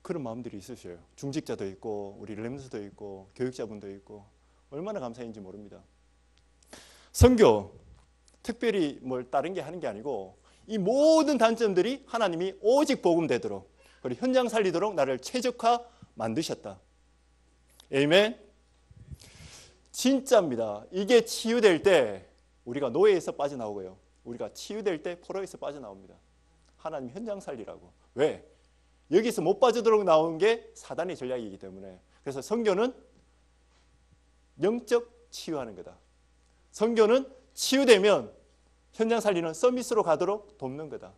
그런 마음들이 있으셔요. 중직자도 있고 우리 렘스도 있고 교육자분도 있고 얼마나 감사한지 모릅니다. 선교 특별히 뭘 다른 게 하는 게 아니고 이 모든 단점들이 하나님이 오직 복음되도록 그리고 현장 살리도록 나를 최적화 만드셨다. 아멘. 진짜입니다. 이게 치유될 때 우리가 노예에서 빠져나오고요. 우리가 치유될 때 포로에서 빠져나옵니다. 하나님 현장 살리라고. 왜? 여기서 못 빠져도록 나온 게 사단의 전략이기 때문에. 그래서 선교는 영적 치유하는 거다. 선교는 치유되면 현장 살리는 서비스로 가도록 돕는 거다.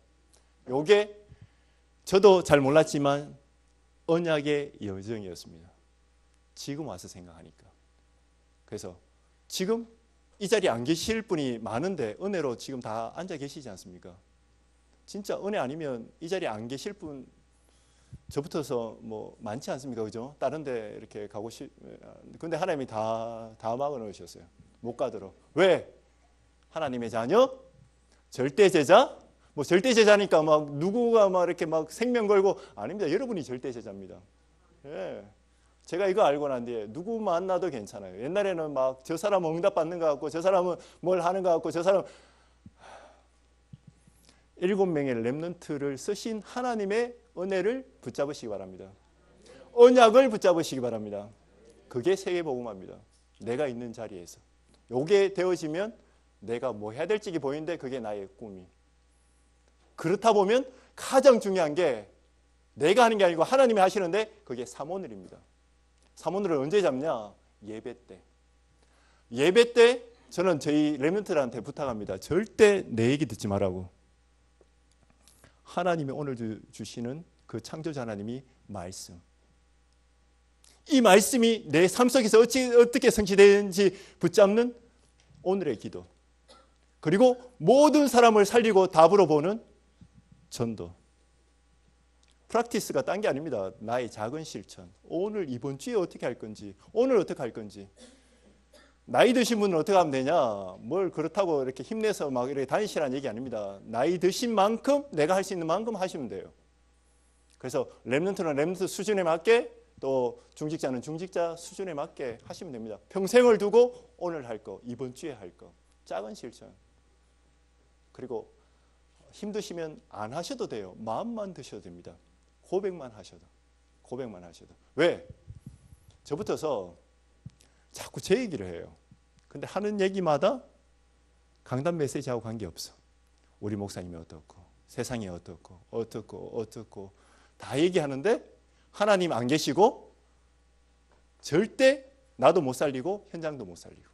요게 저도 잘 몰랐지만 언약의 여정이었습니다. 지금 와서 생각하니까. 그래서 지금 이 자리에 안 계실 분이 많은데 은혜로 지금 다 앉아 계시지 않습니까? 진짜 은혜 아니면 이 자리에 안 계실 분 저부터서 뭐 많지 않습니까? 그죠? 다른 데 이렇게 가고 근데 하나님이 다 막아 놓으셨어요. 못 가도록. 왜? 하나님의 자녀? 절대 제자? 뭐 절대 제자니까 막 누구가 막 이렇게 막 생명 걸고 아닙니다. 여러분이 절대 제자입니다. 예. 제가 이거 알고 난 뒤에 누구 만나도 괜찮아요. 옛날에는 막 저 사람은 응답 받는 것 같고 저 사람은 뭘 하는 것 같고 저 사람 7명의 렘넌트를 쓰신 하나님의 은혜를 붙잡으시기 바랍니다. 언약을 붙잡으시기 바랍니다. 그게 세계복음화입니다. 내가 있는 자리에서. 요게 되어지면 내가 뭐 해야 될지 보이는데 그게 나의 꿈이. 그렇다 보면 가장 중요한 게 내가 하는 게 아니고 하나님이 하시는데 그게 사모늘입니다. 사모늘을 언제 잡냐? 예배 때. 예배 때 저는 저희 렘넌트들한테 부탁합니다. 절대 내 얘기 듣지 말라고. 하나님이 오늘 주시는 그 창조자 하나님이 말씀. 이 말씀이 내 삶 속에서 어떻게 성취되는지 붙잡는 오늘의 기도. 그리고 모든 사람을 살리고 답으로 보는 전도. 프랙티스가 딴 게 아닙니다. 나의 작은 실천. 오늘 이번 주에 어떻게 할 건지, 오늘 어떻게 할 건지. 나이 드신 분은 어떻게 하면 되냐? 뭘 그렇다고 이렇게 힘내서 막 이렇게 다니시라는 얘기 아닙니다. 나이 드신 만큼 내가 할 수 있는 만큼 하시면 돼요. 그래서 렘넌트는 렘넌트 수준에 맞게 또 중직자는 중직자 수준에 맞게 하시면 됩니다. 평생을 두고 오늘 할 거, 이번 주에 할 거. 작은 실천. 그리고 힘드시면 안 하셔도 돼요. 마음만 드셔도 됩니다. 고백만 하셔도. 고백만 하셔도. 왜? 저부터서 자꾸 제 얘기를 해요. 근데 하는 얘기마다 강단 메시지하고 관계없어. 우리 목사님이 어떻고 세상이 어떻고 다 얘기하는데 하나님 안 계시고 절대 나도 못 살리고 현장도 못 살리고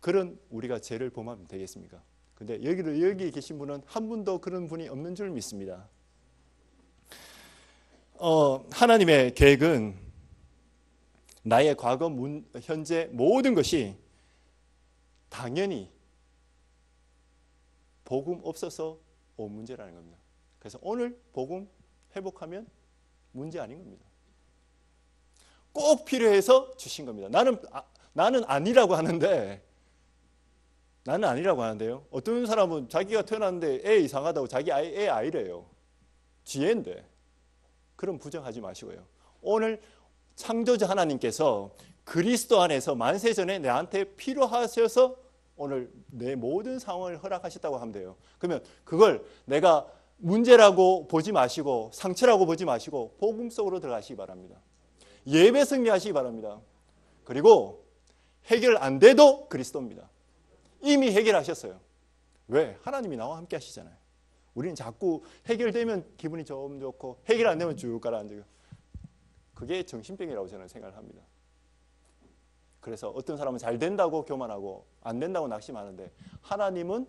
그런 우리가 죄를 범하면 되겠습니까? 근데 여기 계신 분은 한 분도 그런 분이 없는 줄 믿습니다. 하나님의 계획은 나의 과거, 현재 모든 것이 당연히 복음 없어서 온 문제라는 겁니다. 그래서 오늘 복음 회복하면 문제 아닌 겁니다. 꼭 필요해서 주신 겁니다. 나는 아니라고 하는데, 나는 아니라고 하는데요. 어떤 사람은 자기가 태어났는데 애 이상하다고 자기 애 아이래요. 지혜인데. 그럼 부정하지 마시고요. 오늘 창조자 하나님께서 그리스도 안에서 만세전에 내한테 필요하셔서 오늘 내 모든 상황을 허락하셨다고 하면 돼요. 그러면 그걸 내가 문제라고 보지 마시고 상처라고 보지 마시고 복음 속으로 들어가시기 바랍니다. 예배 승리하시기 바랍니다. 그리고 해결 안 돼도 그리스도입니다. 이미 해결하셨어요. 왜? 하나님이 나와 함께 하시잖아요. 우리는 자꾸 해결되면 기분이 좀 좋고 해결 안 되면 쭉 가라앉아요. 그게 정신병이라고 저는 생각을 합니다. 그래서 어떤 사람은 잘 된다고 교만하고 안 된다고 낙심하는데 하나님은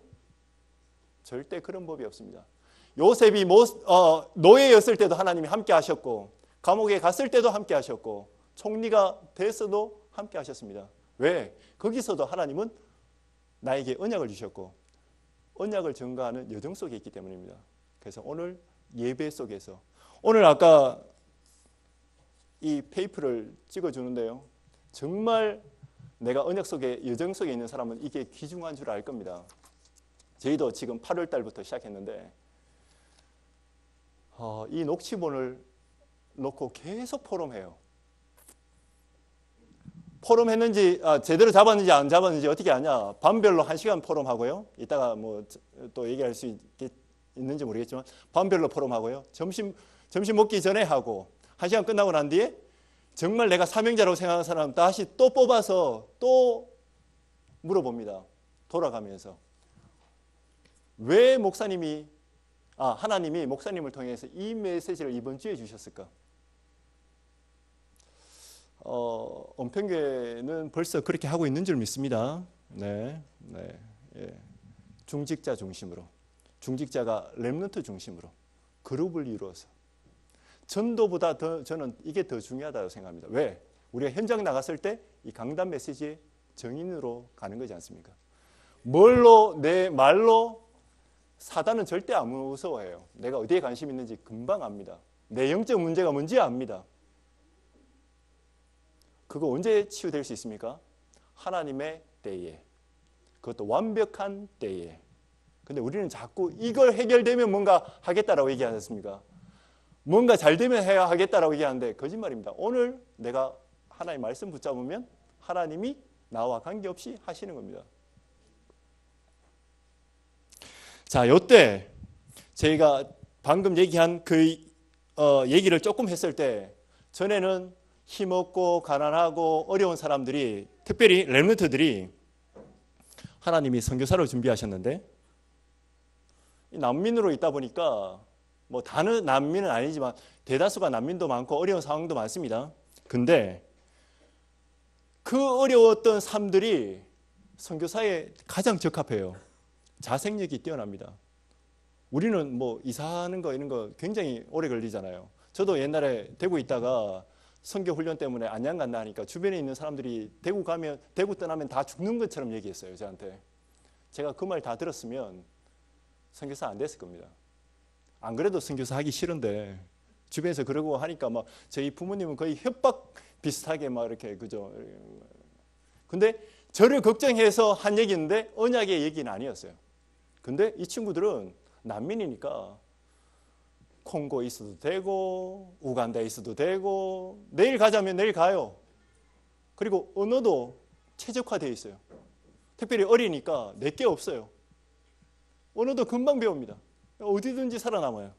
절대 그런 법이 없습니다. 요셉이 노예였을 때도 하나님이 함께 하셨고 감옥에 갔을 때도 함께 하셨고 총리가 됐어도 함께 하셨습니다. 왜? 거기서도 하나님은 나에게 언약을 주셨고 언약을 증거하는 여정 속에 있기 때문입니다. 그래서 오늘 예배 속에서 오늘 아까 이 페이퍼를 찍어주는데요. 정말 내가 언약 속에 여정 속에 있는 사람은 이게 귀중한 줄 알 겁니다. 저희도 지금 8월 달부터 시작했는데 이 녹취본을 놓고 계속 포럼해요. 포럼했는지 제대로 잡았는지 안 잡았는지 어떻게 아냐. 반별로 1시간 포럼하고요. 이따가 뭐 또 얘기할 수 있는지 모르겠지만 반별로 포럼하고요. 점심 먹기 전에 하고 1시간 끝나고 난 뒤에 정말 내가 사명자라고 생각하는 사람 다시 또 뽑아서 또 물어봅니다. 돌아가면서 왜 하나님이 목사님을 통해서 이 메시지를 이번 주에 주셨을까? 은평교회는 벌써 그렇게 하고 있는 줄 믿습니다. 네. 예. 중직자 중심으로, 중직자가 렘넌트 중심으로 그룹을 이루어서 전도보다 저는 이게 더 중요하다고 생각합니다. 왜? 우리가 현장 나갔을 때 이 강단 메시지의 정인으로 가는 거지 않습니까? 내 말로 사단은 절대 안 무서워해요. 내가 어디에 관심 있는지 금방 압니다. 내 영적 문제가 뭔지 압니다. 그거 언제 치유될 수 있습니까? 하나님의 때에. 그것도 완벽한 때에. 근데 우리는 자꾸 이걸 해결되면 뭔가 하겠다라고 얘기하지 않습니까? 뭔가 잘 되면 해야 하겠다라고 얘기하는데 거짓말입니다. 오늘 내가 하나님 말씀 붙잡으면 하나님이 나와 관계없이 하시는 겁니다. 자, 이때 저희가 방금 얘기한 그 얘기를 조금 했을 때 전에는 힘없고 가난하고 어려운 사람들이 특별히 렘넌트들이 하나님이 선교사를 준비하셨는데 난민으로 있다 보니까 뭐 다는 난민은 아니지만 대다수가 난민도 많고 어려운 상황도 많습니다. 근데 그 어려웠던 삶들이 선교사에 가장 적합해요. 자생력이 뛰어납니다. 우리는 뭐 이사하는 거 이런 거 굉장히 오래 걸리잖아요. 저도 옛날에 대구 있다가 선교 훈련 때문에 안양 간다 하니까 주변에 있는 사람들이 대구 떠나면 다 죽는 것처럼 얘기했어요. 저한테. 제가 그 말 다 들었으면 선교사 안 됐을 겁니다. 안 그래도 선교사 하기 싫은데 주변에서 그러고 하니까 막 저희 부모님은 거의 협박 비슷하게 막 이렇게 그죠. 근데 저를 걱정해서 한 얘기인데 언약의 얘기는 아니었어요. 근데 이 친구들은 난민이니까 콩고에 있어도 되고 우간다에 있어도 되고 내일 가자면 내일 가요. 그리고 언어도 최적화되어 있어요. 특별히 어리니까 내게 없어요. 언어도 금방 배웁니다. 어디든지 살아남아요.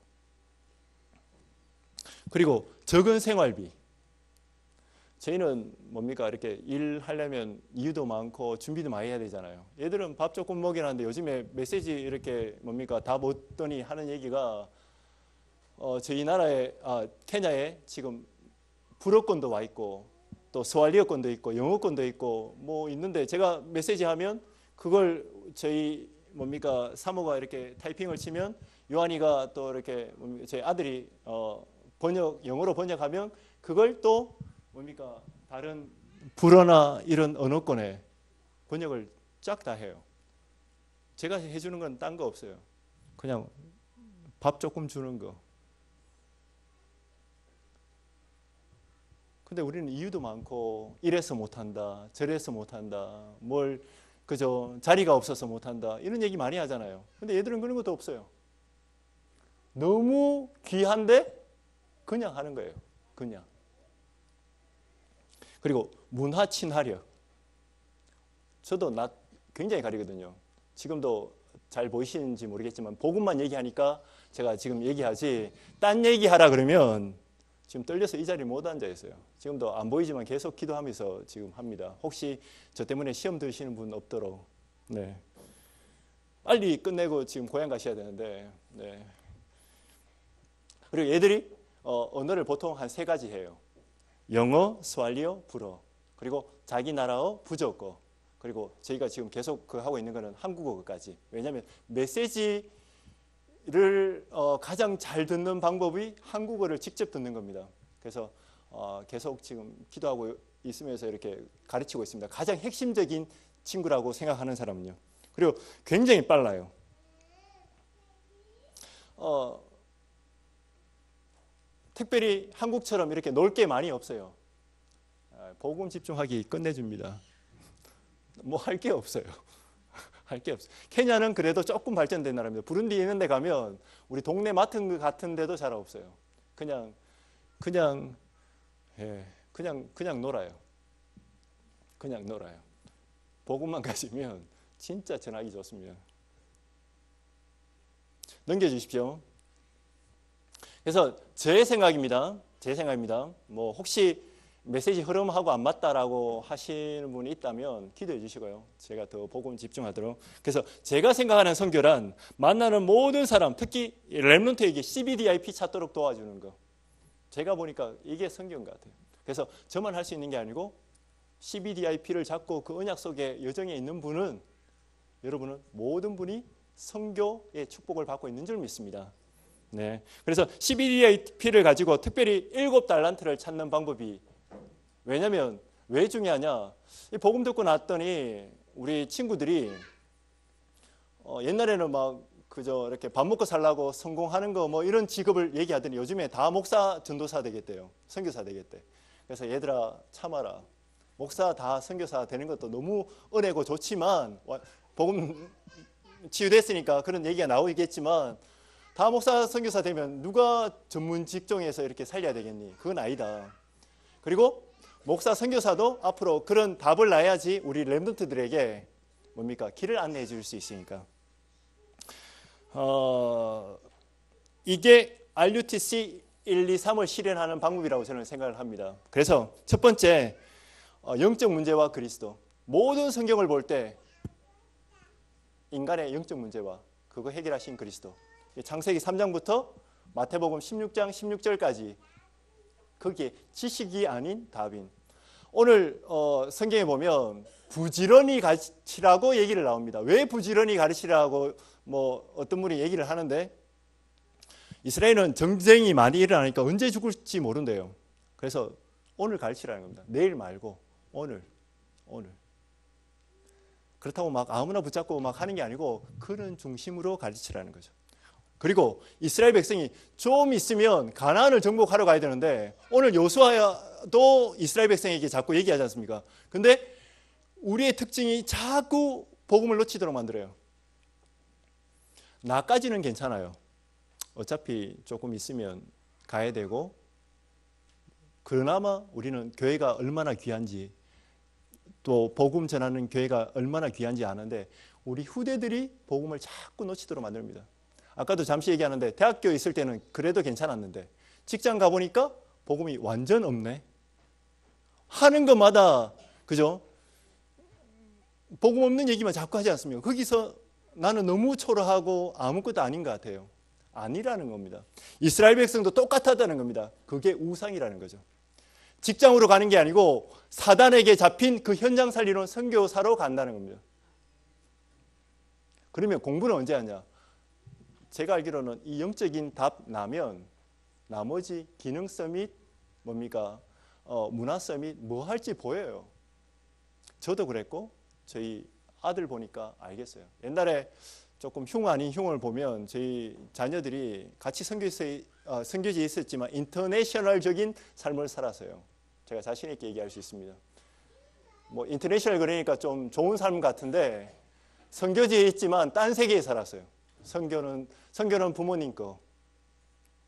그리고 적은 생활비. 저희는 뭡니까 이렇게 일하려면 이유도 많고 준비도 많이 해야 되잖아요. 얘들은 밥 조금 먹이는데 요즘에 메시지 이렇게 뭡니까 다 먹더니 하는 얘기가 저희 나라에 케냐에 지금 불어권도 와 있고 또 스왈리어권도 있고 영어권도 있고 뭐 있는데 제가 메시지 하면 그걸 저희 뭡니까 사모가 이렇게 타이핑을 치면 요한이가 또 이렇게 제 아들이 영어로 번역하면 그걸 또 뭡니까 다른 불어나 이런 언어권에 번역을 쫙 다 해요. 제가 해주는 건 딴 거 없어요. 그냥 밥 조금 주는 거. 근데 우리는 이유도 많고 이래서 못한다, 저래서 못한다, 뭘 그저 자리가 없어서 못한다 이런 얘기 많이 하잖아요. 근데 얘들은 그런 것도 없어요. 너무 귀한데 그냥 하는 거예요. 그냥. 그리고 문화 친화력. 저도 나 굉장히 가리거든요. 지금도 잘 보이시는지 모르겠지만 복음만 얘기하니까 제가 지금 얘기하지 딴 얘기하라 그러면 지금 떨려서 이 자리에 못 앉아 있어요. 지금도 안 보이지만 계속 기도하면서 지금 합니다. 혹시 저 때문에 시험 드시는 분 없도록. 네. 빨리 끝내고 지금 고향 가셔야 되는데. 네. 그리고 얘들이 언어를 보통 한 3가지 해요. 영어, 스왈리어, 불어. 그리고 자기 나라어, 부족어. 그리고 저희가 지금 계속 하고 있는 거는 한국어까지. 왜냐하면 메시지를 가장 잘 듣는 방법이 한국어를 직접 듣는 겁니다. 그래서 계속 지금 기도하고 있으면서 이렇게 가르치고 있습니다. 가장 핵심적인 친구라고 생각하는 사람은요. 그리고 굉장히 빨라요. 특별히 한국처럼 이렇게 놀 게 많이 없어요. 복음 집중하기 끝내줍니다. 뭐 할 게 없어요. 할 게 없어요. 케냐는 그래도 조금 발전된 나라입니다. 부룬디 있는 데 가면 우리 동네 마트 같은 데도 잘 없어요. 그냥 놀아요. 그냥 놀아요. 복음만 가지면 진짜 전하기 좋습니다. 넘겨주십시오. 그래서 제 생각입니다. 뭐 혹시 메시지 흐름하고 안 맞다라고 하시는 분이 있다면 기도해 주시고요. 제가 더 복음 집중하도록. 그래서 제가 생각하는 선교란 만나는 모든 사람, 특히 렘넌트에게 CBDIP 찾도록 도와주는 거. 제가 보니까 이게 선교인 것 같아요. 그래서 저만 할 수 있는 게 아니고 CBDIP를 잡고 그 언약 속에 여정에 있는 분은 여러분은 모든 분이 선교의 축복을 받고 있는 줄 믿습니다. 네. 그래서 CBDIP를 가지고 특별히 7달란트를 찾는 방법이, 왜냐면 왜 중요하냐? 이 복음 듣고 났더니 우리 친구들이 옛날에는 막 그저 이렇게 밥 먹고 살라고 성공하는 거 뭐 이런 직업을 얘기하더니 요즘에 다 목사, 전도사 되겠대요. 선교사 되겠대. 그래서 얘들아 참아라. 목사 다 선교사 되는 것도 너무 은혜고 좋지만 복음 치유됐으니까 그런 얘기가 나오겠지만 다 목사 선교사 되면 누가 전문 직종에서 이렇게 살려야 되겠니? 그건 아니다. 그리고 목사 선교사도 앞으로 그런 답을 놔야지 우리 렘넌트들에게 뭡니까? 길을 안내해 줄 수 있으니까. 이게 RUTC 1, 2, 3을 실현하는 방법이라고 저는 생각을 합니다. 그래서 첫 번째 영적 문제와 그리스도. 모든 성경을 볼 때 인간의 영적 문제와 그거 해결하신 그리스도. 창세기 3장부터 마태복음 16장 16절까지 거기에 지식이 아닌 답인. 오늘 성경에 보면 부지런히 가르치라고 얘기를 나옵니다. 왜 부지런히 가르치라고 뭐 어떤 분이 얘기를 하는데 이스라엘은 전쟁이 많이 일어나니까 언제 죽을지 모른대요. 그래서 오늘 가르치라는 겁니다. 내일 말고 오늘. 그렇다고 막 아무나 붙잡고 막 하는 게 아니고 그런 중심으로 가르치라는 거죠. 그리고 이스라엘 백성이 좀 있으면 가나안을 정복하러 가야 되는데 오늘 여호수아도 이스라엘 백성에게 자꾸 얘기하지 않습니까? 근데 우리의 특징이 자꾸 복음을 놓치도록 만들어요. 나까지는 괜찮아요. 어차피 조금 있으면 가야 되고 그나마 우리는 교회가 얼마나 귀한지 또 복음 전하는 교회가 얼마나 귀한지 아는데 우리 후대들이 복음을 자꾸 놓치도록 만듭니다. 아까도 잠시 얘기하는데 대학교에 있을 때는 그래도 괜찮았는데 직장 가보니까 복음이 완전 없네. 하는 것마다 그죠? 복음 없는 얘기만 자꾸 하지 않습니까? 거기서 나는 너무 초라하고 아무것도 아닌 것 같아요. 아니라는 겁니다. 이스라엘 백성도 똑같았다는 겁니다. 그게 우상이라는 거죠. 직장으로 가는 게 아니고 사단에게 잡힌 그 현장 살리는 선교사로 간다는 겁니다. 그러면 공부는 언제 하냐? 제가 알기로는 이 영적인 답 나면 나머지 기능 서밋 뭡니까? 문화 서밋 뭐 할지 보여요. 저도 그랬고 저희 아들 보니까 알겠어요. 옛날에 조금 흉 아닌 흉을 보면 저희 자녀들이 같이 선교지에 있었지만 인터내셔널적인 삶을 살았어요. 제가 자신 있게 얘기할 수 있습니다. 뭐 인터내셔널 그러니까 좀 좋은 삶 같은데 선교지에 있지만 딴 세계에 살았어요. 선교는 부모님 거,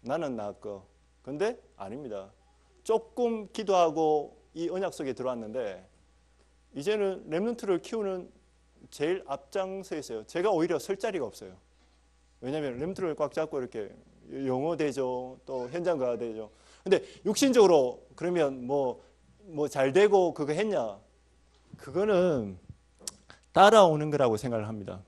나는 나 거. 근데 아닙니다. 조금 기도하고 이 언약 속에 들어왔는데 이제는 렘넌트를 키우는 제일 앞장서 있어요. 제가 오히려 설 자리가 없어요. 왜냐하면 렘넌트를 꽉 잡고 이렇게 영어 되죠. 또 현장 가야 되죠. 근데 육신적으로 그러면 뭐 잘 되고 그거 했냐? 그거는 따라오는 거라고 생각을 합니다.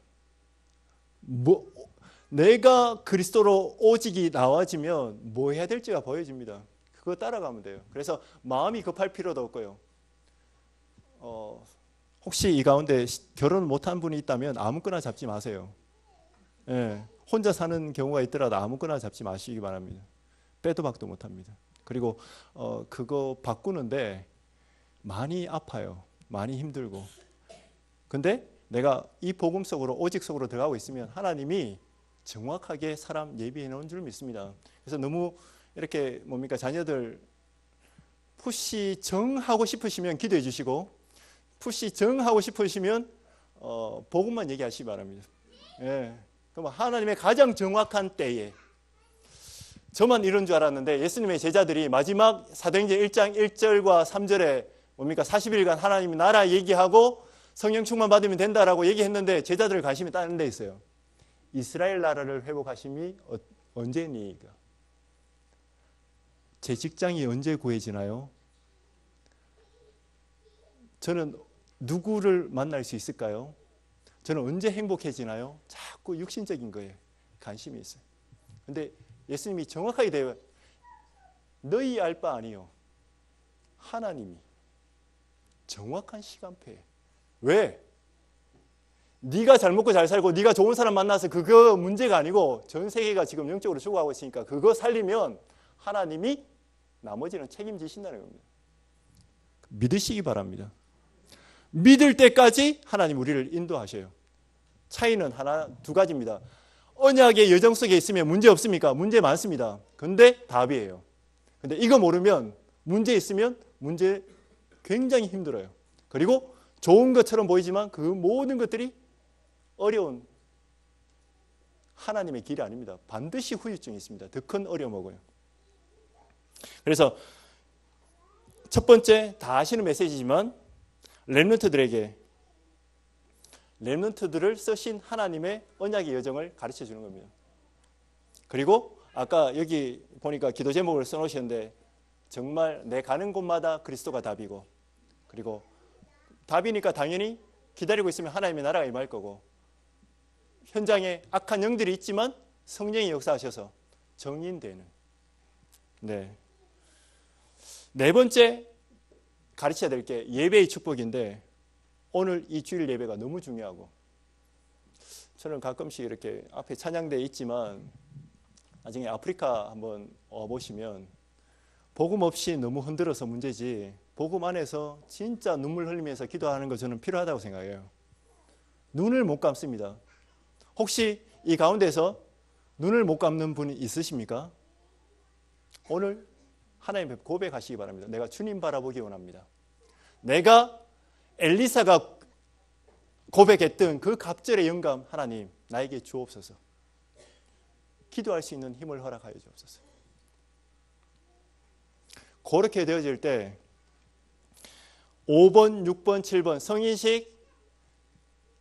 내가 그리스도로 오직이 나와지면 뭐 해야 될지가 보여집니다. 그거 따라가면 돼요. 그래서 마음이 급할 필요도 없고요. 혹시 이 가운데 결혼 못한 분이 있다면 아무거나 잡지 마세요. 예, 혼자 사는 경우가 있더라도 아무거나 잡지 마시기 바랍니다. 빼도 박도 못합니다. 그리고 그거 바꾸는데 많이 아파요. 많이 힘들고. 근데 내가 이 복음 속으로 오직 속으로 들어가고 있으면 하나님이 정확하게 사람 예비해 놓은 줄 믿습니다. 그래서 너무 이렇게 자녀들 푸시 정하고 싶으시면 기도해 주시고 푸시 정하고 싶으시면 복음만 얘기하시기 바랍니다. 예. 그럼 하나님의 가장 정확한 때에 저만 이런 줄 알았는데 예수님의 제자들이 마지막 사도행전 1장 1절과 3절에 40일간 하나님의 나라 얘기하고 성령 충만 받으면 된다라고 얘기했는데 제자들 관심이 다른 데 있어요. 이스라엘 나라를 회복하심이 언제니까? 제 직장이 언제 구해지나요? 저는 누구를 만날 수 있을까요? 저는 언제 행복해지나요? 자꾸 육신적인 거에 관심이 있어요. 근데 예수님이 정확하게 대요. 너희 알 바 아니요. 하나님이 정확한 시간표에. 왜? 네가 잘 먹고 잘 살고 네가 좋은 사람 만나서 그거 문제가 아니고 전 세계가 지금 영적으로 죽어가고 있으니까 그거 살리면 하나님이 나머지는 책임지신다는 겁니다. 믿으시기 바랍니다. 믿을 때까지 하나님 우리를 인도하셔요. 차이는 두 가지입니다. 언약의 여정 속에 있으면 문제 없습니까? 문제 많습니다. 근데 답이에요. 근데 이거 모르면 문제 있으면 문제 굉장히 힘들어요. 그리고 좋은 것처럼 보이지만 그 모든 것들이 어려운 하나님의 길이 아닙니다. 반드시 후유증이 있습니다. 더 큰 어려움이고요. 그래서 첫 번째 다 아시는 메시지지만 렘넌트들을 쓰신 하나님의 언약의 여정을 가르쳐 주는 겁니다. 그리고 아까 여기 보니까 기도 제목을 써놓으셨는데 정말 내 가는 곳마다 그리스도가 답이고 그리고 답이니까 당연히 기다리고 있으면 하나님의 나라가 임할 거고 현장에 악한 영들이 있지만 성령이 역사하셔서 정인되는 네 번째 가르쳐야 될 게 예배의 축복인데 오늘 이 주일 예배가 너무 중요하고 저는 가끔씩 이렇게 앞에 찬양대에 있지만 나중에 아프리카 한번 와보시면 복음 없이 너무 흔들어서 문제지 복음 안에서 진짜 눈물 흘리면서 기도하는 거 저는 필요하다고 생각해요. 눈을 못 감습니다. 혹시 이 가운데서 눈을 못 감는 분이 있으십니까? 오늘 하나님 앞에 고백하시기 바랍니다. 내가 주님 바라보기 원합니다. 내가 엘리사가 고백했던 그 갑절의 영감 하나님 나에게 주옵소서. 기도할 수 있는 힘을 허락하여 주옵소서. 그렇게 되어질 때 5번, 6번, 7번 성인식,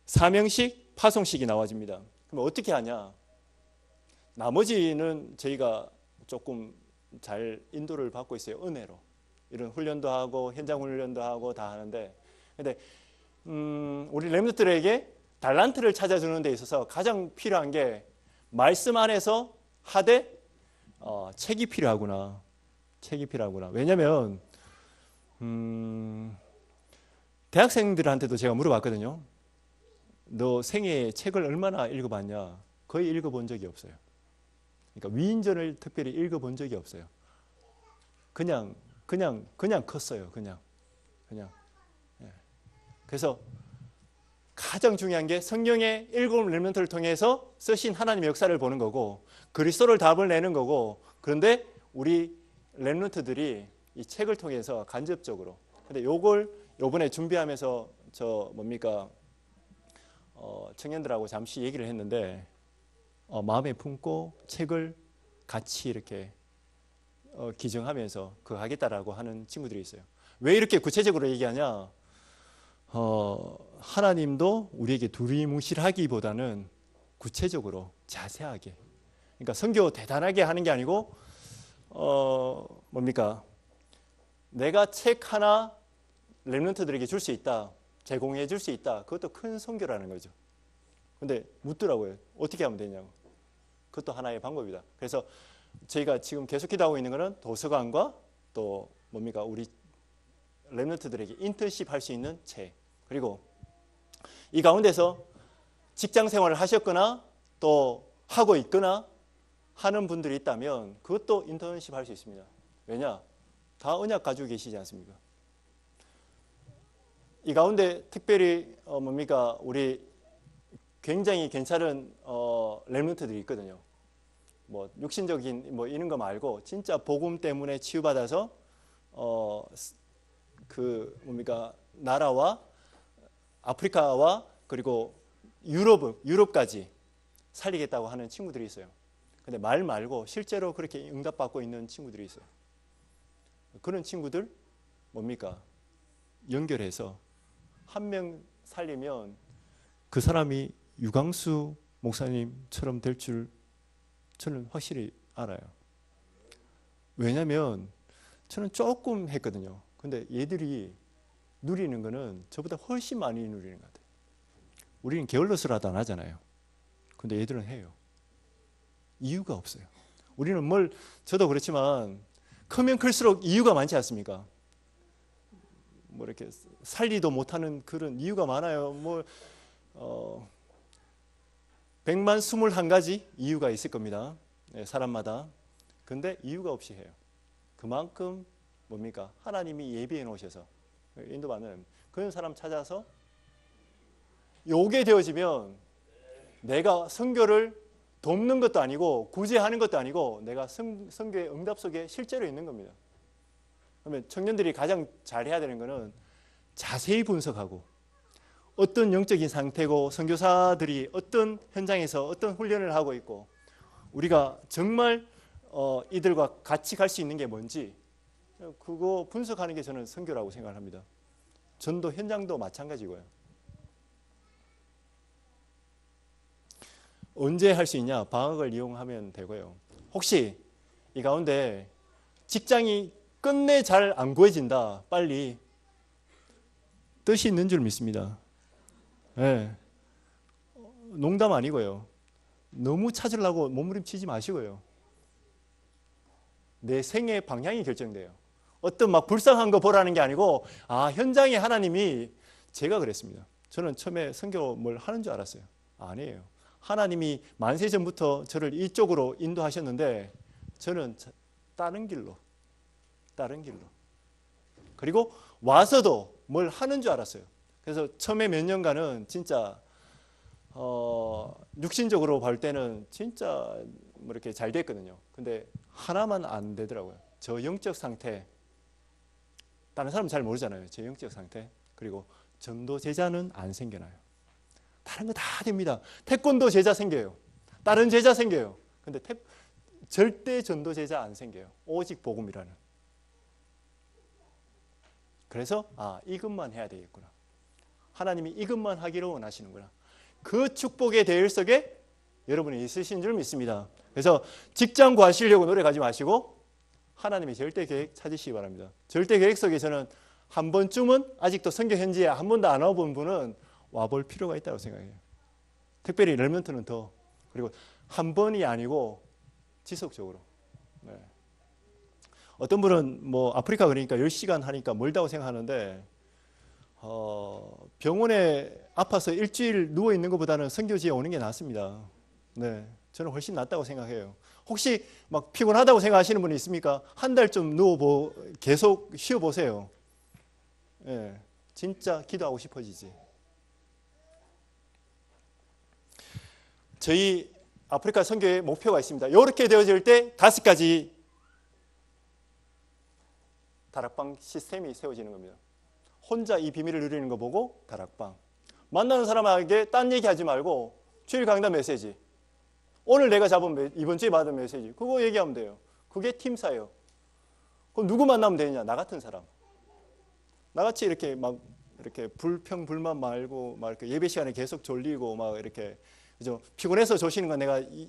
사명식, 파송식이 나와집니다. 그럼 어떻게 하냐? 나머지는 저희가 조금 잘 인도를 받고 있어요. 은혜로. 이런 훈련도 하고 현장 훈련도 하고 다 하는데 근데 우리 렘넌트들에게 달란트를 찾아주는 데 있어서 가장 필요한 게 말씀 안에서 하되 책이 필요하구나. 책이 필요하구나. 왜냐하면 대학생들한테도 제가 물어봤거든요. 너 생애에 책을 얼마나 읽어봤냐? 거의 읽어본 적이 없어요. 그러니까 위인전을 특별히 읽어본 적이 없어요. 그냥 컸어요. 그냥. 예. 그래서 가장 중요한 게 성경의 7 렘넌트를 통해서 쓰신 하나님의 역사를 보는 거고 그리스도를 답을 내는 거고 그런데 우리 렘넌트들이 이 책을 통해서 간접적으로 근데 요걸 요번에 준비하면서 청년들하고 잠시 얘기를 했는데 마음에 품고 책을 같이 이렇게 기증하면서 그거 하겠다라고 하는 친구들이 있어요. 왜 이렇게 구체적으로 얘기하냐? 하나님도 우리에게 두리뭉실하기보다는 구체적으로 자세하게 그러니까 선교 대단하게 하는 게 아니고 내가 책 하나 렘넌트들에게 줄 수 있다 제공해 줄 수 있다 그것도 큰 선교라는 거죠. 근데 묻더라고요. 어떻게 하면 되냐고. 그것도 하나의 방법이다. 그래서 저희가 지금 계속 기도하고 있는 것은 도서관과 또 우리 렘넌트들에게 인턴십 할 수 있는 책 그리고 이 가운데서 직장 생활을 하셨거나 또 하고 있거나 하는 분들이 있다면 그것도 인턴십 할 수 있습니다. 왜냐? 다 언약 가지고 계시지 않습니까? 이 가운데 특별히 우리 굉장히 괜찮은 렘넌트들이 있거든요. 육신적인 이런 거 말고 진짜 복음 때문에 치유받아서 나라와 아프리카와 그리고 유럽까지 살리겠다고 하는 친구들이 있어요. 근데 말 말고 실제로 그렇게 응답받고 있는 친구들이 있어요. 그런 친구들 연결해서 한 명 살리면 그 사람이 유광수 목사님처럼 될 줄 저는 확실히 알아요. 왜냐하면 저는 조금 했거든요. 근데 얘들이 누리는 거는 저보다 훨씬 많이 누리는 것 같아요. 우리는 게을러서라도 안 하잖아요. 근데 얘들은 해요. 이유가 없어요. 우리는 저도 그렇지만 크면 클수록 이유가 많지 않습니까? 이렇게 살리도 못하는 그런 이유가 많아요. 121가지 이유가 있을 겁니다. 사람마다. 근데 이유가 없이 해요. 그만큼 하나님이 예비해 놓으셔서 인도받는 그런 사람 찾아서 요게 되어지면 내가 선교를 돕는 것도 아니고 구제하는 것도 아니고 내가 선교의 응답 속에 실제로 있는 겁니다. 그러면 청년들이 가장 잘해야 되는 거는 자세히 분석하고 어떤 영적인 상태고 선교사들이 어떤 현장에서 어떤 훈련을 하고 있고 우리가 정말 이들과 같이 갈 수 있는 게 뭔지 그거 분석하는 게 저는 선교라고 생각합니다. 전도 현장도 마찬가지고요. 언제 할 수 있냐? 방학을 이용하면 되고요. 혹시 이 가운데 직장이 끝내 잘 안 구해진다. 빨리 뜻이 있는 줄 믿습니다. 네. 농담 아니고요. 너무 찾으려고 몸부림치지 마시고요. 내 생의 방향이 결정돼요. 어떤 불쌍한 거 보라는 게 아니고 현장에 하나님이 제가 그랬습니다. 저는 처음에 선교 하는 줄 알았어요. 아니에요. 하나님이 만세 전부터 저를 이쪽으로 인도하셨는데 저는 다른 길로 그리고 와서도 뭘 하는 줄 알았어요. 그래서 처음에 몇 년간은 진짜 육신적으로 볼 때는 진짜 이렇게 잘 됐거든요. 근데 하나만 안 되더라고요. 저 영적 상태. 다른 사람은 잘 모르잖아요. 제 영적 상태. 그리고 전도 제자는 안 생겨나요. 다른 거 다 됩니다. 태권도 제자 생겨요. 다른 제자 생겨요. 근데 절대 전도 제자 안 생겨요. 오직 복음이라는. 그래서 이것만 해야 되겠구나. 하나님이 이것만 하기를 원하시는구나. 그 축복의 대열 속에 여러분이 있으신 줄 믿습니다. 그래서 직장 구하시려고 노력하지 마시고 하나님의 절대 계획 찾으시기 바랍니다. 절대 계획 속에 저는 한 번쯤은 아직도 선교 현지에 한 번도 안 와본 분은 와볼 필요가 있다고 생각해요. 특별히 렘넌트는 더. 그리고 한 번이 아니고 지속적으로. 네. 어떤 분은 아프리카 그러니까 10시간 하니까 멀다고 생각하는데 병원에 아파서 일주일 누워 있는 것보다는 선교지에 오는 게 낫습니다. 네, 저는 훨씬 낫다고 생각해요. 혹시 피곤하다고 생각하시는 분이 있습니까? 한 달 좀 계속 쉬어보세요. 네, 진짜 기도하고 싶어지지. 저희 아프리카 선교의 목표가 있습니다. 이렇게 되어질 때 5가지 다락방 시스템이 세워지는 겁니다. 혼자 이 비밀을 누리는 거 보고 다락방. 만나는 사람에게 딴 얘기하지 말고 주일 강단 메시지. 오늘 내가 잡은 이번 주에 받은 메시지. 그거 얘기하면 돼요. 그게 팀사예요. 그럼 누구 만나면 되느냐? 나 같은 사람. 나같이 이렇게 막 이렇게 불평 불만 말고 막 이렇게 예배 시간에 계속 졸리고 막 이렇게 그죠? 피곤해서 조시는 건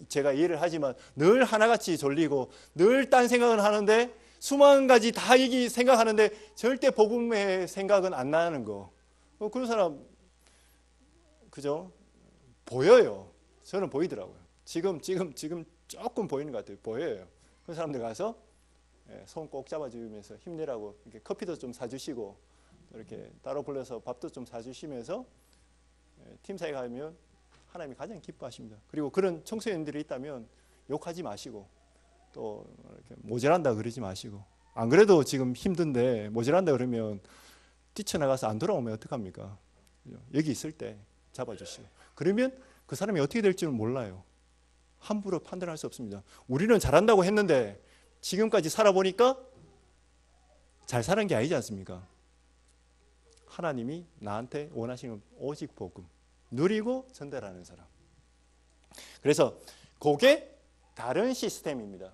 제가 이해를 하지만 늘 하나같이 졸리고 늘 딴 생각은 하는데 수만 가지 다 얘기 생각하는데 절대 복음의 생각은 안 나는 거. 그런 사람 그죠? 보여요. 저는 보이더라고요. 지금 조금 보이는 것 같아요. 보여요. 그런 사람들 가서 손 꼭 잡아주면서 힘내라고 이렇게 커피도 좀 사주시고 이렇게 따로 불러서 밥도 좀 사주시면서 팀사에 가면 하나님이 가장 기뻐하십니다. 그리고 그런 청소년들이 있다면 욕하지 마시고 또 이렇게 모자란다 그러지 마시고 안 그래도 지금 힘든데 모자란다 그러면 뛰쳐나가서 안 돌아오면 어떡합니까? 여기 있을 때 잡아주시고 그러면 그 사람이 어떻게 될지는 몰라요. 함부로 판단할 수 없습니다. 우리는 잘한다고 했는데 지금까지 살아보니까 잘 사는 게 아니지 않습니까? 하나님이 나한테 원하시는 오직 복음 누리고 전달하는 사람. 그래서 그게 다른 시스템입니다.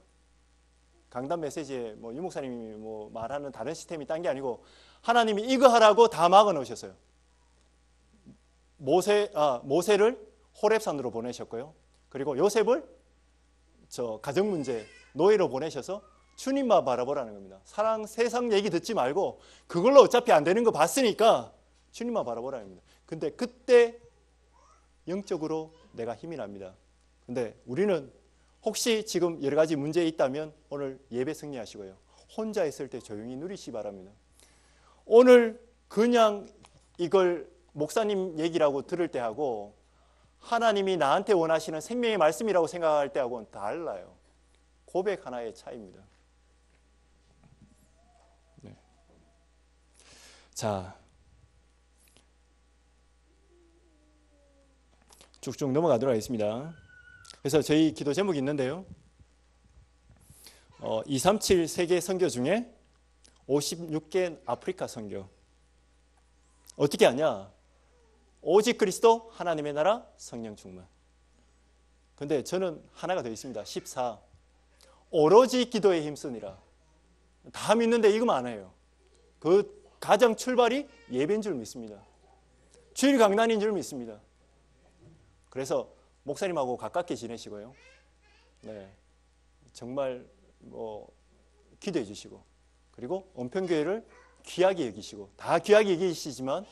강단 메시지에 뭐 유목사님이 뭐 말하는 다른 시스템이 딴 게 아니고 하나님이 이거 하라고 다 막아 놓으셨어요. 모세를 호렙산으로 보내셨고요. 그리고 요셉을 가정 문제 노예로 보내셔서 주님만 바라보라는 겁니다. 세상 얘기 듣지 말고 그걸로 어차피 안 되는 거 봤으니까 주님만 바라보라는 겁니다. 근데 그때 영적으로 내가 힘이 납니다. 근데 우리는 혹시 지금 여러 가지 문제 있다면 오늘 예배 승리하시고요. 혼자 있을 때 조용히 누리시기 바랍니다. 오늘 그냥 이걸 목사님 얘기라고 들을 때 하고 하나님이 나한테 원하시는 생명의 말씀이라고 생각할 때하고는 달라요. 고백 하나의 차이입니다. 네. 자, 쭉쭉 넘어가도록 하겠습니다. 그래서 저희 기도 제목이 있는데요. 237 세계 선교 중에 56개 아프리카 선교. 어떻게 하냐? 오직 그리스도 하나님의 나라 성령 충만. 근데 저는 하나가 더 있습니다. 14. 오로지 기도에 힘쓰니라. 다 믿는데 이거만 안 해요. 그 가장 출발이 예배인 줄 믿습니다. 주일 강단인 줄 믿습니다. 그래서 목사님하고 가깝게 지내시고요. 네, 정말 기도해 주시고 그리고 온편교회를 귀하게 여기시고 다 귀하게 여기시지만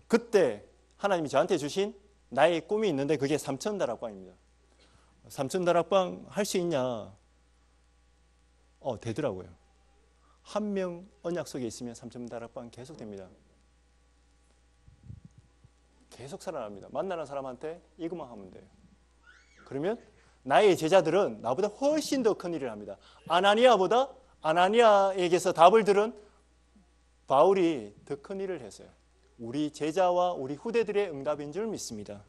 그때 하나님이 저한테 주신 나의 꿈이 있는데 그게 삼천다락방입니다. 삼천다락방 할 수 있냐? 되더라고요. 한 명 언약 속에 있으면 삼천다락방 계속 됩니다. 계속 살아납니다. 만나는 사람한테 이것만 하면 돼요. 그러면 나의 제자들은 나보다 훨씬 더 큰 일을 합니다. 아나니아에게서 답을 들은 바울이 더 큰 일을 했어요. 우리 제자와 우리 후대들의 응답인 줄 믿습니다.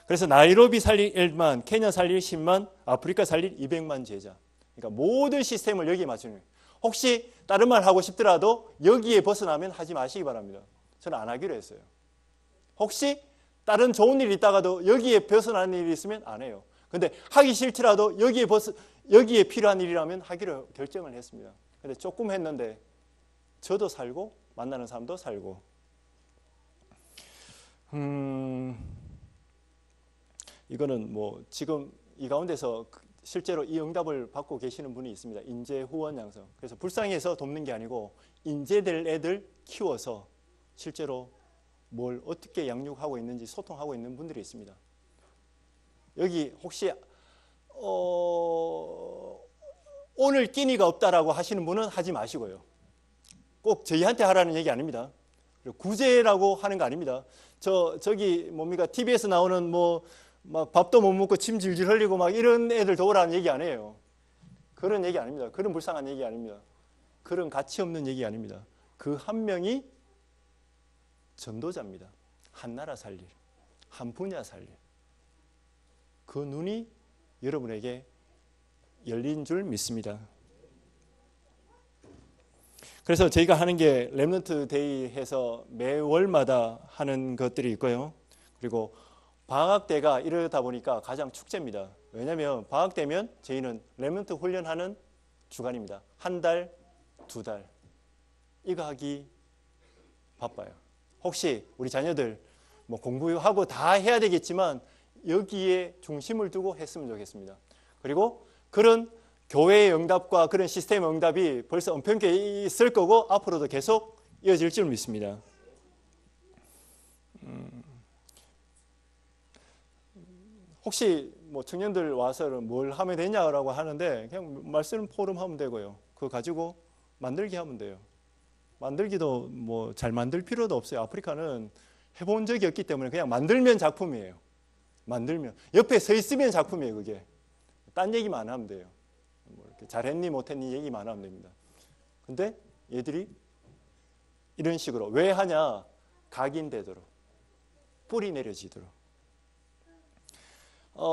그래서 나이로비 살릴 1만, 케냐 살릴 10만, 아프리카 살릴 200만 제자. 그러니까 모든 시스템을 여기에 맞추는 거예요. 혹시 다른 말 하고 싶더라도 여기에 벗어나면 하지 마시기 바랍니다. 저는 안 하기로 했어요. 혹시 다른 좋은 일이 있다가도 여기에 벗어나는 일이 있으면 안 해요. 근데 하기 싫더라도 여기에 필요한 일이라면 하기로 결정을 했습니다. 근데 조금 했는데 저도 살고 만나는 사람도 살고 이거는 지금 이 가운데서 실제로 이 응답을 받고 계시는 분이 있습니다. 인재 후원 양성. 그래서 불쌍해서 돕는 게 아니고 인재될 애들 키워서 실제로 뭘 어떻게 양육하고 있는지 소통하고 있는 분들이 있습니다. 여기 혹시 오늘 끼니가 없다라고 하시는 분은 하지 마시고요. 꼭 저희한테 하라는 얘기 아닙니다. 그리고 구제라고 하는 거 아닙니다. 저기 TV에서 나오는 막 밥도 못 먹고 침 질질 흘리고 막 이런 애들 도우라는 얘기 아니에요. 그런 얘기 아닙니다. 그런 불쌍한 얘기 아닙니다. 그런 가치 없는 얘기 아닙니다. 그 한 명이 전도자입니다. 한 나라 살릴. 한 분야 살려. 그 눈이 여러분에게 열린 줄 믿습니다. 그래서 저희가 하는 게 렘넌트 데이 해서 매월마다 하는 것들이 있고요. 그리고 방학 때가 이러다 보니까 가장 축제입니다. 왜냐하면 방학 때면 저희는 렘넌트 훈련하는 주간입니다. 한 달, 두 달 이거 하기 바빠요. 혹시 우리 자녀들 뭐 공부하고 다 해야 되겠지만 여기에 중심을 두고 했으면 좋겠습니다. 그리고 그런 교회의 응답과 그런 시스템 응답이 벌써 엄청나게 있을 거고 앞으로도 계속 이어질 줄 믿습니다. 혹시 뭐 청년들 와서 뭘 하면 되냐라고 하는데 그냥 말씀 포럼 하면 되고요. 그거 가지고 만들기 하면 돼요. 만들기도 뭐 잘 만들 필요도 없어요. 아프리카는 해본 적이 없기 때문에 그냥 만들면 작품이에요. 만들면 옆에 서 있으면 작품이에요. 그게 딴 얘기만 안 하면 돼요. 뭐 이렇게 잘했니 못했니 얘기만 하면 됩니다. 근데 얘들이 이런 식으로 왜 하냐? 각인되도록 뿌리 내려지도록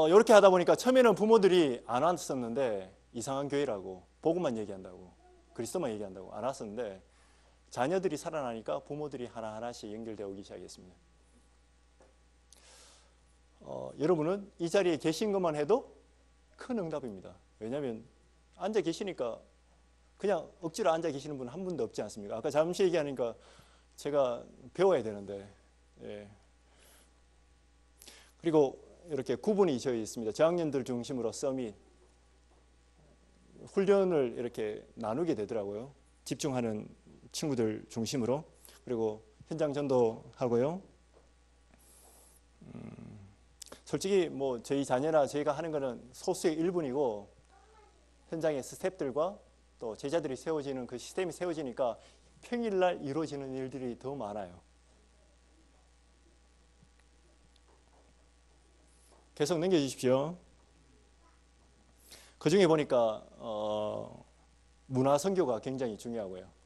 이렇게 하다 보니까 처음에는 부모들이 안 왔었는데 이상한 교회라고 복음만 얘기한다고 그리스도만 얘기한다고 안 왔었는데 자녀들이 살아나니까 부모들이 하나하나씩 연결되어 오기 시작했습니다. 여러분은 이 자리에 계신 것만 해도 큰 응답입니다. 왜냐하면 앉아 계시니까 그냥 억지로 앉아 계시는 분 한 분도 없지 않습니까? 아까 잠시 얘기하니까 제가 배워야 되는데 예. 그리고 이렇게 구분이 저희 있습니다. 저학년들 중심으로 서밋 훈련을 이렇게 나누게 되더라고요. 집중하는 친구들 중심으로. 그리고 현장 전도하고요. 솔직히 뭐 저희 자녀나 저희가 하는 거는 소수의 일분이고 현장의 스태프들과 또 제자들이 세워지는 그 시스템이 세워지니까 평일날 이루어지는 일들이 더 많아요. 계속 넘겨주십시오. 그 중에 보니까 문화 선교가 굉장히 중요하고요.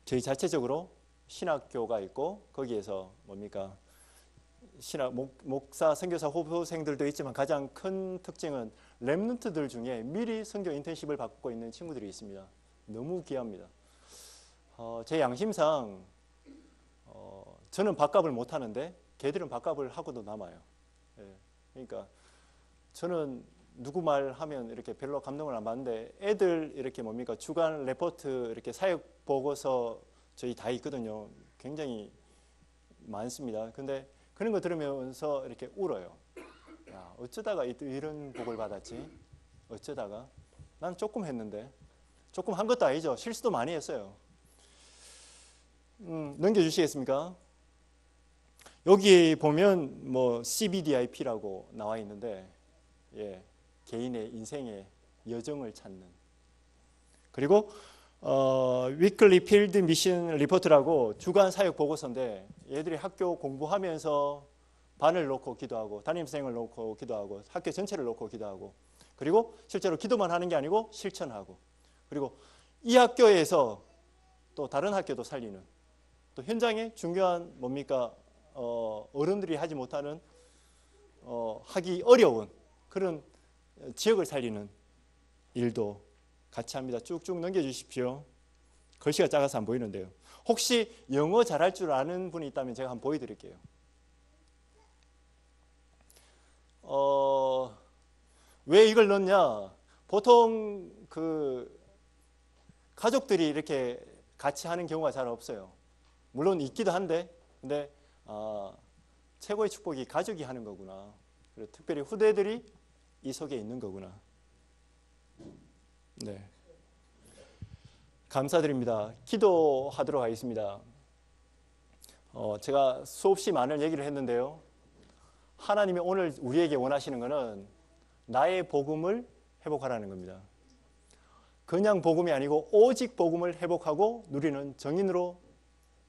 저희 자체적으로 신학교가 있고 거기에서 뭡니까 신학 목사 선교사 후보생들도 있지만 가장 큰 특징은 렘넌트들 중에 미리 선교 인턴십을 받고 있는 친구들이 있습니다. 너무 귀합니다. 제 양심상 저는 밥값을 못 하는데 걔들은 밥값을 하고도 남아요. 예, 그러니까 저는 누구 말하면 이렇게 별로 감동을 안 받는데 애들 이렇게 뭡니까 주간 레포트 이렇게 사역 보고서 저희 다 있거든요. 굉장히 많습니다. 근데 그런 거 들으면서 이렇게 울어요. 야, 어쩌다가 이런 복을 받았지? 어쩌다가? 난 조금 했는데 조금 한 것도 아니죠. 실수도 많이 했어요. 넘겨주시겠습니까? 여기 보면 뭐 CBDIP라고 나와 있는데 예, 개인의 인생의 여정을 찾는 그리고 위클리 필드 미션 리포트라고 주간 사역 보고서인데 얘들이 학교 공부하면서 반을 놓고 기도하고 담임선생을 놓고 기도하고 학교 전체를 놓고 기도하고 그리고 실제로 기도만 하는 게 아니고 실천하고 그리고 이 학교에서 또 다른 학교도 살리는 또 현장에 중요한 뭡니까 어른들이 하지 못하는 하기 어려운 그런 지역을 살리는 일도 같이 합니다. 쭉쭉 넘겨주십시오. 글씨가 작아서 안 보이는데요. 혹시 영어 잘할 줄 아는 분이 있다면 제가 한번 보여드릴게요. 왜 이걸 넣냐? 보통 그 가족들이 이렇게 같이 하는 경우가 잘 없어요. 물론 있기도 한데 근데 최고의 축복이 가족이 하는 거구나. 그리고 특별히 후대들이 이 속에 있는 거구나. 네, 감사드립니다. 기도하도록 하겠습니다. 제가 수없이 많은 얘기를 했는데요. 하나님이 오늘 우리에게 원하시는 것은 나의 복음을 회복하라는 겁니다. 그냥 복음이 아니고 오직 복음을 회복하고 누리는 정인으로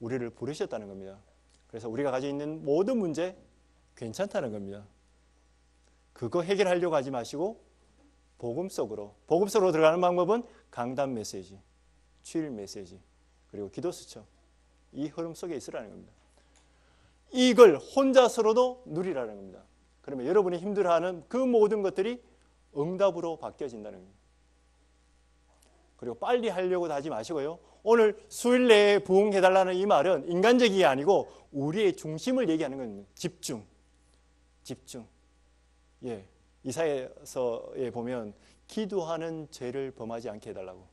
우리를 부르셨다는 겁니다. 그래서 우리가 가지고 있는 모든 문제 괜찮다는 겁니다. 그거 해결하려고 하지 마시고 복음 속으로 들어가는 방법은 강단 메시지, 주일 메시지, 그리고 기도 수첩 이 흐름 속에 있으라는 겁니다. 이걸 혼자서로도 누리라는 겁니다. 그러면 여러분이 힘들어하는 그 모든 것들이 응답으로 바뀌어진다는 겁니다. 그리고 빨리 하려고 하지 마시고요. 오늘 수일 내에 부응해달라는 이 말은 인간적이 아니고 우리의 중심을 얘기하는 겁니다. 집중. 예, 이사야서에 보면 기도하는 죄를 범하지 않게 해달라고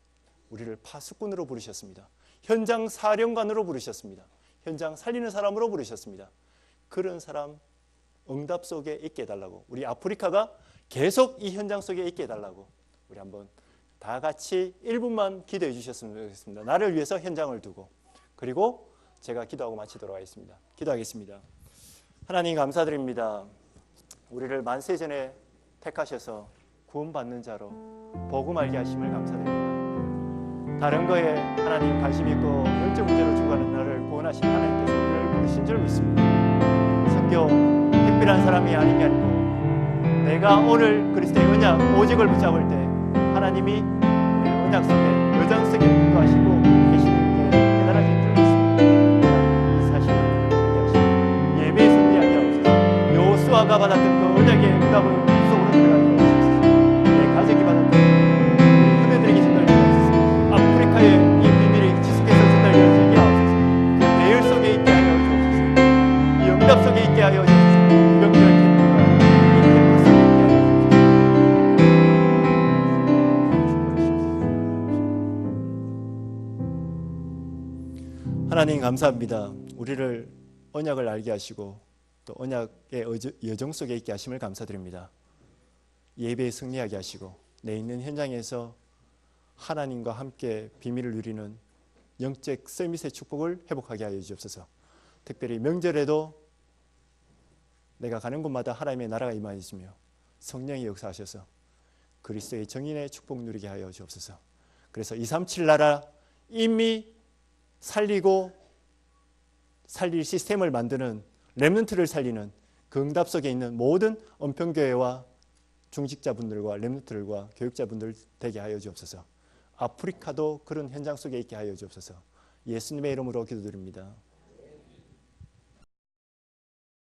우리를 파수꾼으로 부르셨습니다. 현장 사령관으로 부르셨습니다. 현장 살리는 사람으로 부르셨습니다. 그런 사람 응답 속에 있게 해달라고, 우리 아프리카가 계속 이 현장 속에 있게 해달라고 우리 한번 다 같이 1분만 기도해 주셨으면 좋겠습니다. 나를 위해서 현장을 두고. 그리고 제가 기도하고 마치도록 하겠습니다. 기도하겠습니다. 하나님 감사드립니다. 우리를 만세전에 택하셔서 구원받는 자로 복음 알게 하심을 감사드립니다. 다른 거에 하나님 관심 있고 영적 문제로 죽어가는 나를 구원하신 하나님께서 우리를 부르신 줄 믿습니다. 선교 특별한 사람이 아닌 게 아니고 내가 오늘 그리스도의 언약 오직을 붙잡을 때 하나님이 언약 속에 여정 속에 인도하시고 계시는 게 대단하신 줄 믿습니다. 이 사실을 얘기하시고 예배에 승리하게 하옵소서. 여호수아가 받았던 그 언약의 응답을 속으로 들어가게 하옵소서. 내 가족이 받았던 우리 후대들에게 전달되게 하옵소서. 아프리카의 이 비밀이 지속해서 전달되게 하옵소서. 그 대열 속에 있게 하여 주옵소서. 이 응답 속에 있게 하여 주옵소서. 명절 캠프가 이 캠프 속에 있게 하여 주옵소서. 하나님 감사합니다. 우리를 언약을 알게 하시고 또 언약의 여정 속에 있게 하심을 감사드립니다. 예배에 승리하게 하시고 내 있는 현장에서 하나님과 함께 비밀을 누리는 영적 서밋의 축복을 회복하게 하여 주옵소서. 특별히 명절에도 내가 가는 곳마다 하나님의 나라가 임하시며 성령이 역사하셔서 그리스도의 정인의 축복 누리게 하여 주옵소서. 그래서 237 나라 이미 살리고 살릴 시스템을 만드는 렘넌트를 살리는 그 응답 속에 있는 모든 은평교회와 중직자분들과 렘넌트들과 교육자분들 되게 하여 주옵소서. 아프리카도 그런 현장 속에 있게 하여 주옵소서. 예수님의 이름으로 기도드립니다.